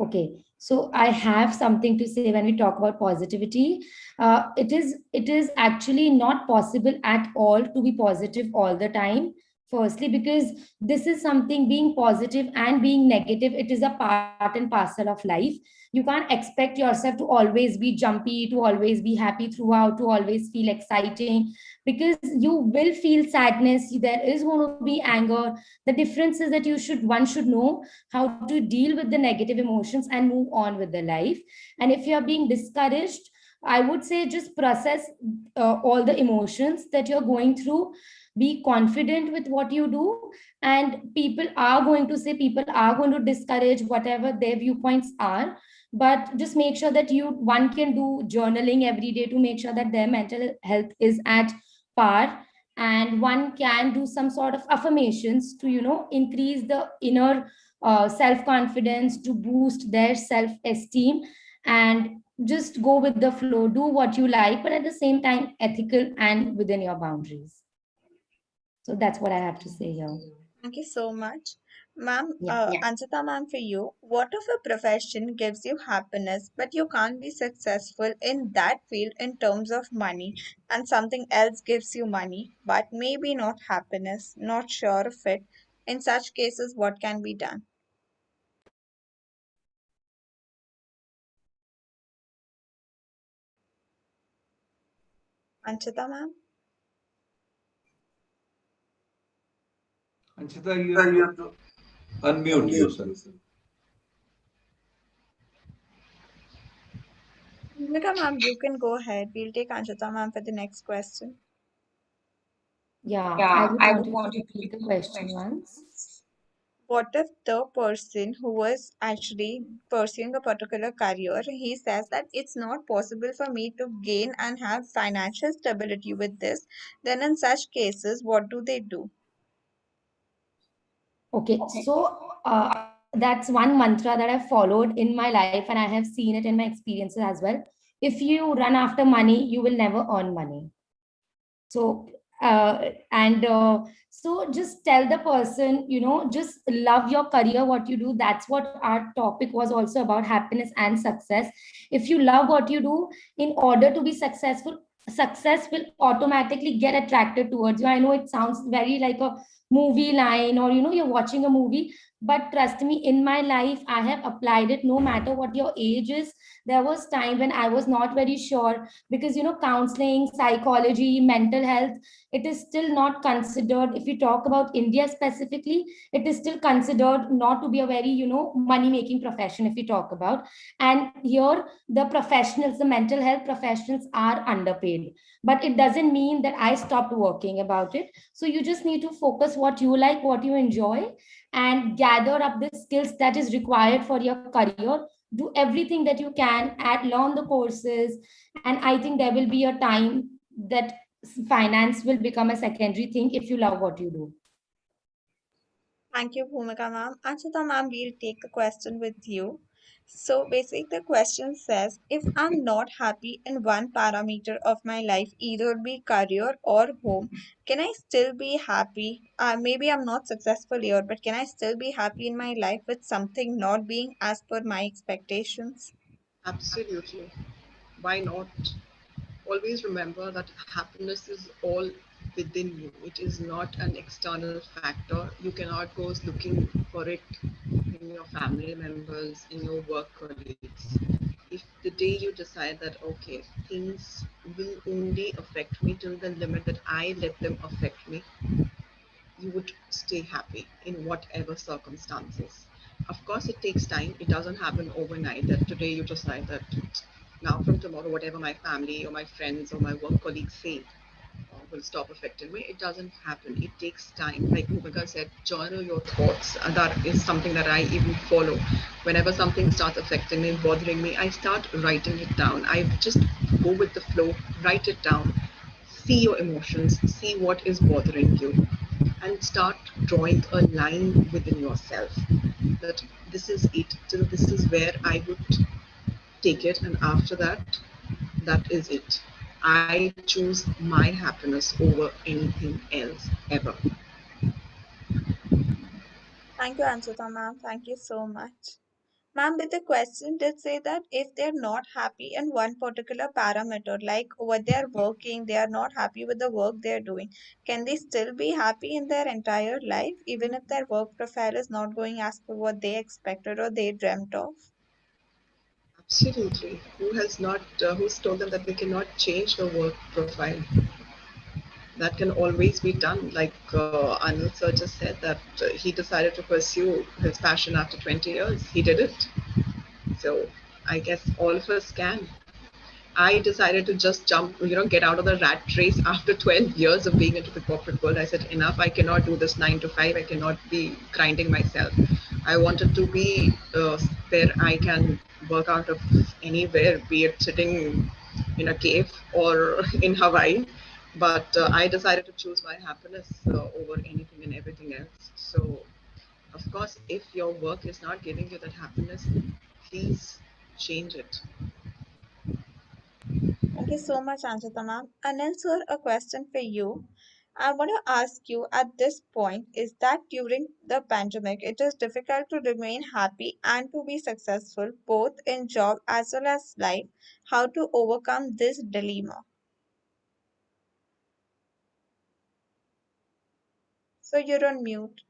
Okay, so I have something to say when we talk about positivity. It is actually not possible at all to be positive all the time. Firstly, because this is something, being positive and being negative, it is a part and parcel of life. You can't expect yourself to always be jumpy, to always be happy throughout, to always feel exciting, because you will feel sadness. There is going to be anger. The difference is that one should know how to deal with the negative emotions and move on with the life. And if you are being discouraged, I would say just process all the emotions that you're going through. Be confident with what you do, and people are going to say, people are going to discourage whatever their viewpoints are, but just make sure that one can do journaling every day to make sure that their mental health is at par, and one can do some sort of affirmations to increase the inner self confidence, to boost their self esteem, and just go with the flow, do what you like, but at the same time ethical and within your boundaries. So that's what I have to say here. Thank you so much. Ma'am, Yeah. Anjita ma'am, for you, what if a profession gives you happiness, but you can't be successful in that field in terms of money, and something else gives you money, but maybe not happiness, not sure of it? In such cases, what can be done? Anjita ma'am? Anshita, you have to unmute yourself. Bhumika ma'am, you can go ahead. We'll take Anjita ma'am for the next question. Yeah, I would want you to repeat the question once. What if the person who was actually pursuing a particular career, he says that it's not possible for me to gain and have financial stability with this? Then in such cases, what do they do? Okay, so that's one mantra that I've followed in my life, and I have seen it in my experiences as well. If you run after money, you will never earn money. So and so just tell the person, just love your career, what you do. That's what our topic was also about, happiness and success. If you love what you do, in order to be successful, success will automatically get attracted towards you. I know it sounds very like a movie line, or you're watching a movie, but trust me, in my life I have applied it. No matter what your age is, there was time when I was not very sure, because counseling, psychology, mental health, it is still not considered. If you talk about India specifically, it is still considered not to be a very money making profession, if you talk about. And here the professionals, the mental health professionals, are underpaid. But it doesn't mean that I stopped working about it. So you just need to focus what you like, what you enjoy, and gather up the skills that is required for your career. Do everything that you can, learn the courses, and I think there will be a time that finance will become a secondary thing if you love what you do. Thank you, Bhumika ma'am. Anshita ma'am, we'll take a question with you. So basically the question says, if I'm not happy in one parameter of my life, either it be career or home, can I still be happy? Maybe I'm not successful here, but can I still be happy in my life with something not being as per my expectations? Absolutely. Why not? Always remember that happiness is all within you. It is not an external factor. You cannot go looking for it in your family members, in your work colleagues. If the day you decide that, okay, things will only affect me till the limit that I let them affect me, you would stay happy in whatever circumstances. Of course, it takes time. It doesn't happen overnight that today you decide that now from tomorrow, whatever my family or my friends or my work colleagues say will stop affecting me. It doesn't happen. It takes time. Like Bhumika said, journal your thoughts. That is something that I even follow. Whenever something starts affecting me, bothering me, I start writing it down. I just go with the flow, write it down, see your emotions, see what is bothering you, and start drawing a line within yourself that this is it, till this is where I would take it, and after that, that is it. I choose my happiness over anything else ever. Thank you, Anshita ma'am. Thank you so much. Ma'am, but the question did say that if they're not happy in one particular parameter, like what they're working, they are not happy with the work they're doing, can they still be happy in their entire life, even if their work profile is not going as per what they expected or they dreamt of? Absolutely. Who has not, who's told them that they cannot change the work profile? That can always be done. Like Anil sir just said that he decided to pursue his passion after 20 years. He did it. So I guess all of us can. I decided to just jump, get out of the rat race after 12 years of being into the corporate world. I said, enough, I cannot do this 9 to 5. I cannot be grinding myself. I wanted to be where I can work out of anywhere, be it sitting in a cave or in Hawaii. But I decided to choose my happiness over anything and everything else. So, of course, if your work is not giving you that happiness, please change it. Thank you so much, Anshita ma'am. Anil sir, a question for you. I want to ask you at this point is that during the pandemic, it is difficult to remain happy and to be successful both in job as well as life. How to overcome this dilemma? So you're on mute.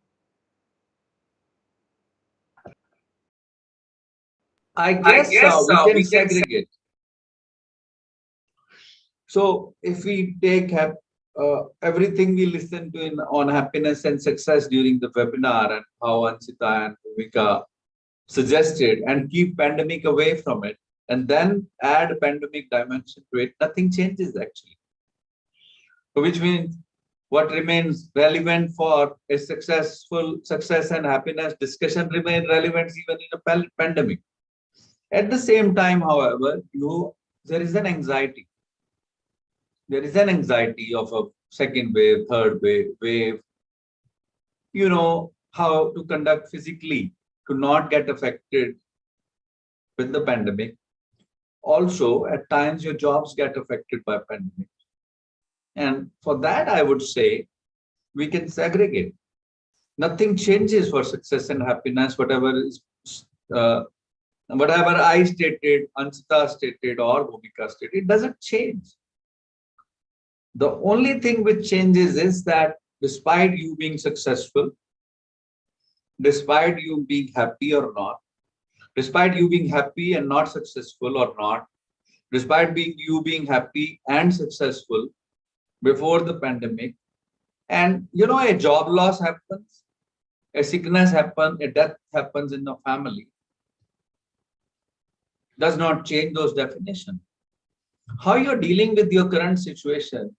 I guess we can segregate. So if we take everything we listened to on happiness and success during the webinar and how Anshita and Bhumika suggested, and keep pandemic away from it, and then add pandemic dimension to it, nothing changes actually. Which means what remains relevant for a successful success and happiness discussion remain relevant even in a pandemic. At the same time, however, there is an anxiety. There is an anxiety of a second wave, third wave. how to conduct physically to not get affected with the pandemic. Also, at times your jobs get affected by pandemic. And for that, I would say we can segregate. Nothing changes for success and happiness, uh, whatever I stated, Anshita stated, or Bhumika stated, it doesn't change. The only thing which changes is that despite you being successful, despite you being happy or not, despite you being happy and not successful or not, despite you being happy and successful before the pandemic, and a job loss happens, a sickness happens, a death happens in the family, does not change those definitions. How you're dealing with your current situation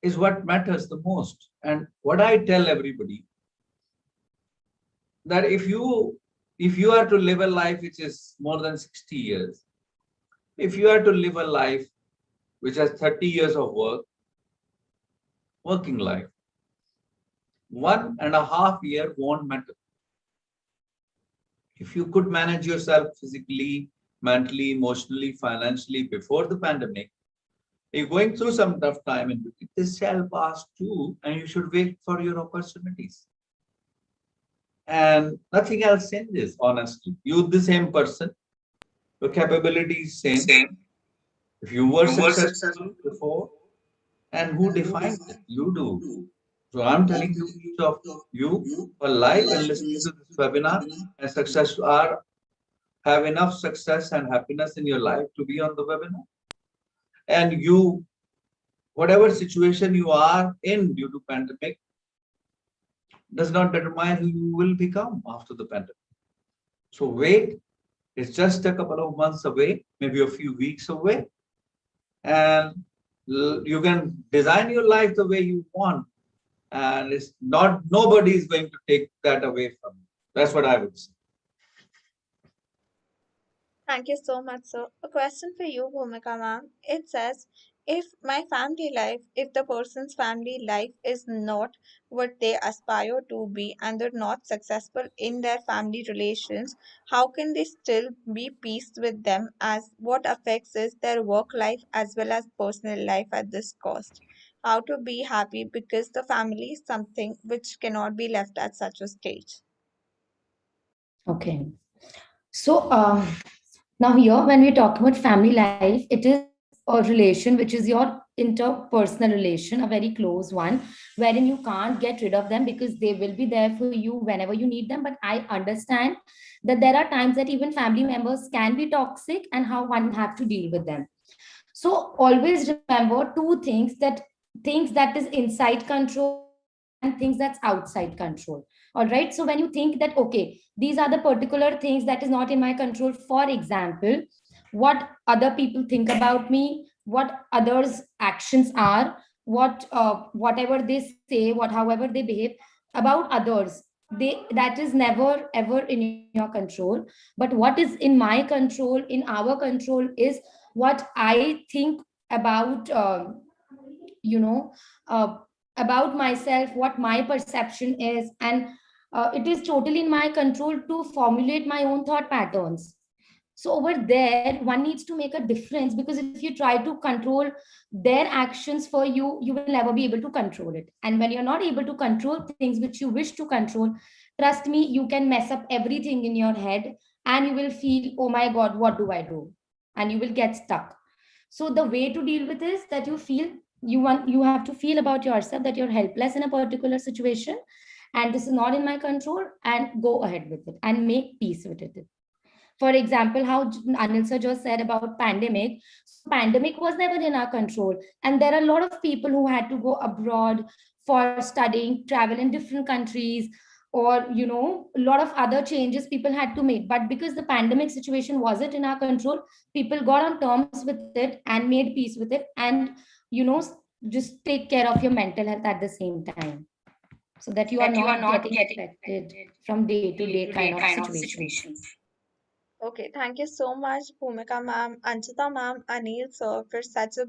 is what matters the most. And what I tell everybody, that if you are to live a life which is more than 60 years, if you are to live a life which has 30 years of working life, 1.5 year won't matter. If you could manage yourself physically, mentally, emotionally, financially before the pandemic, you're going through some tough time in between, this shall pass too, and you should wait for your opportunities. And nothing else changes, honestly. You're the same person, your capability is same. If you were successful before, and who defines it? You do. So I'm telling you, each of you who are live and listening to this webinar and have enough success and happiness in your life to be on the webinar. And you, whatever situation you are in due to pandemic, does not determine who you will become after the pandemic. So wait, it's just a couple of months away, maybe a few weeks away, and you can design your life the way you want, and it's not, nobody is going to take that away from you. That's what I would say. Thank you so much, sir. A question for you, Bhumika ma'am. It says, if the person's family life is not what they aspire to be and they're not successful in their family relations, how can they still be peace with them, as what affects is their work life as well as personal life at this cost? How to be happy because the family is something which cannot be left at such a stage. Okay. So now here, when we talk about family life, it is a relation which is your interpersonal relation, a very close one, wherein you can't get rid of them because they will be there for you whenever you need them. But I understand that there are times that even family members can be toxic and how one have to deal with them. So always remember two things that is inside control and things that's outside control. All right. So when you think that, okay, these are the particular things that is not in my control, for example, what other people think about me, what others actions are, whatever they say, however they behave about others, that is never ever in your control. But what is in my control, in our control, is what I think about you know uh, about myself, what my perception is, and it is totally in my control to formulate my own thought patterns. So over there one needs to make a difference, because if you try to control their actions for you, you will never be able to control it. And when you're not able to control things which you wish to control, trust me, you can mess up everything in your head, and you will feel, oh my god, what do I do? And you will get stuck. So the way to deal with this, that you have to feel about yourself that you're helpless in a particular situation, and this is not in my control, and go ahead with it and make peace with it. For example, how Anil sir just said about pandemic. So pandemic was never in our control, and there are a lot of people who had to go abroad for studying, travel in different countries, or a lot of other changes people had to make. But because the pandemic situation wasn't in our control, people got on terms with it and made peace with it, and you know just take care of your mental health at the same time, so that you are not getting affected from day to day kind of situations. Okay, thank you so much, Bhumika ma'am, Anchita ma'am, Anil sir, for such a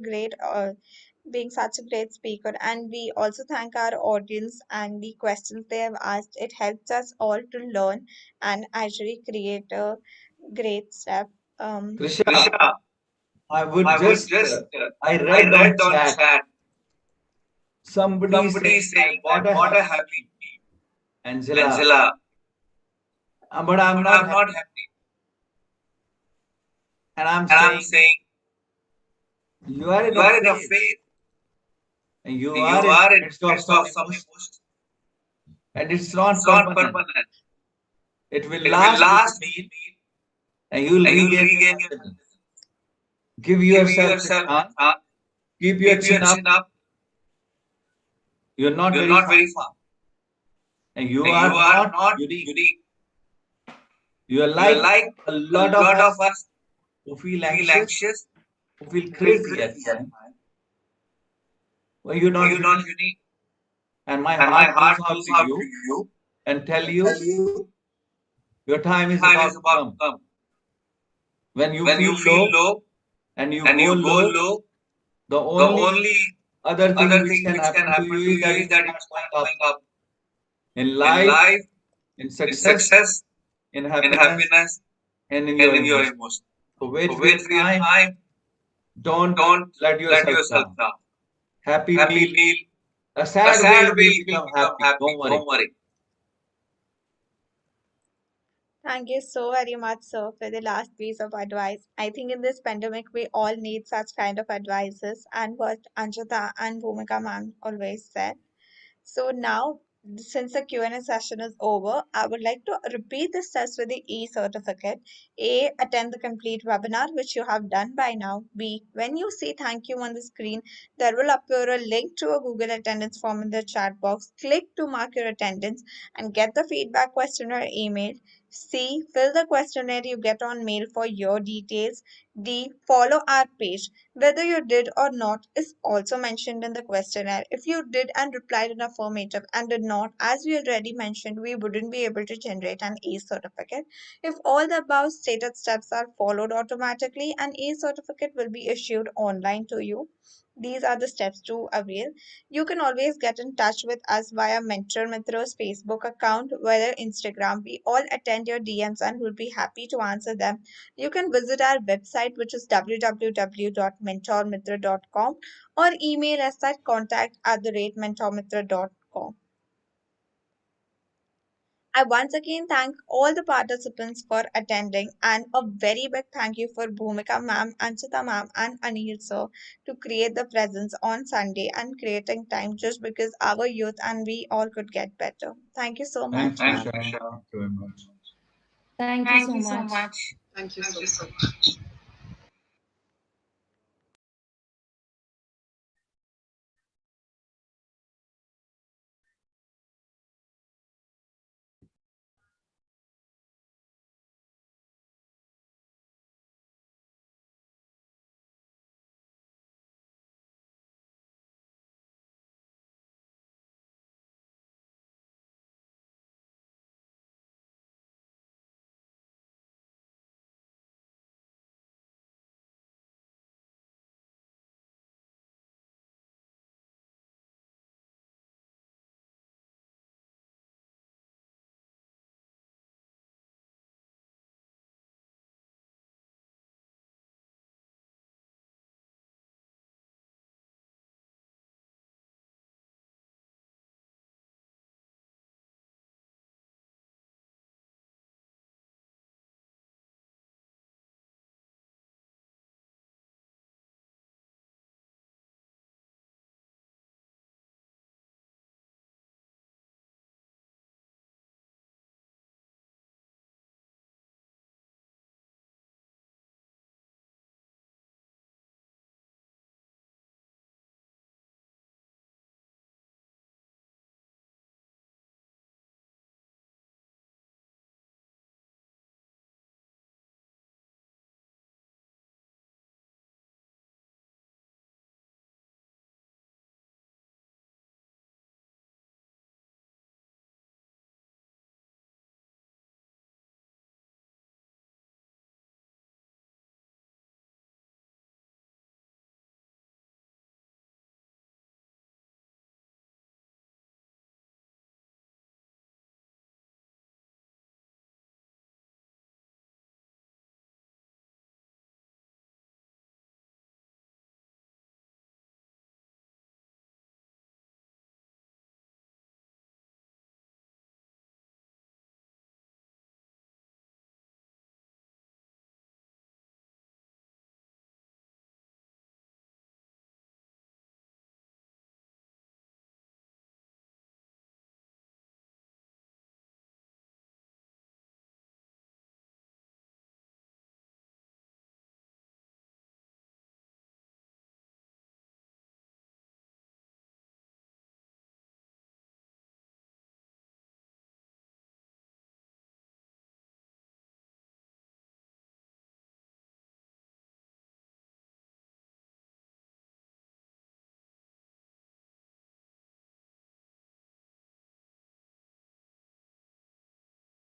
being such a great speaker. And we also thank our audience and the questions they have asked. It helps us all to learn and actually create a great step. Krisha, I would I would just, just, I I read on read on chat, chat somebody somebody saying that saying what that a what a happy happy Angela, Angela, but I'm but not I'm not happy. happy. And I'm And I'm saying, saying you are in you a are in a phase, phase, and you and you are in are the in midst of midst some of some emotion, emotion. and it's It's not not permanent. permanent. It will It will last with the last with meal, me, and you will and you'll regain your regain your happiness. happiness. Give Give yourself a yourself chance. a chance. Keep your Keep your chin up. chin up. You're not You're very not far, very far. and you And you are are not not unique. unique. You are You are like like a a lot of lot of us us who who feel feel anxious, anxious, who feel who feel crazy at crazy at times. times. Well, you're But not you're not unique. unique. And my And my heart heart goes out goes to out to you you and tell and tell you you your time your is time about is to about to come. come. When you When feel you feel low low and you and go you go low, low, the the only only other thing other which thing can which can happen to happen you to is you that is you that you start start going up going up in in life, life, in in success, success, in in happiness, happiness, and in and your in your emotions. emotions. So wait So for your wait for your time. time. Don't Don't let let yourself yourself down. down. Happy Happy meal. meal. A A sad sad meal will meal will become become happy. happy. Don't worry. Don't worry. Thank you so very much, sir, for the last piece of advice. I think in this pandemic, we all need such kind of advices, and what Anjata and Bhumika ma'am always said. So now, since the Q&A session is over, I would like to repeat the steps for the e-certificate. A, attend the complete webinar, which you have done by now. B, when you see thank you on the screen, there will appear a link to a Google attendance form in the chat box. Click to mark your attendance and get the feedback questionnaire email. C, fill the questionnaire you get on mail for your details. D, follow our page. Whether you did or not is also mentioned in the questionnaire. If you did and replied in affirmative and did not, as we already mentioned, we wouldn't be able to generate an A certificate. If all the above stated steps are followed automatically, an A certificate will be issued online to you. These are the steps to avail. You can always get in touch with us via Mentor Mitra's Facebook account, whether Instagram. We all attend your DMs and will be happy to answer them. You can visit our website, which is www.mentormitra.com, or email us at contact@mentormitra.com. I once again thank all the participants for attending, and a very big thank you for Bhumika ma'am, Anchita ma'am, and Anil sir to create the presence on Sunday and creating time just because our youth and we all could get better. Thank you so much. Thanks, Thanks, Krisha. Trisha. Thank you very much. Thank you Thank so you so much. much. Thank you Thank so you so much. much.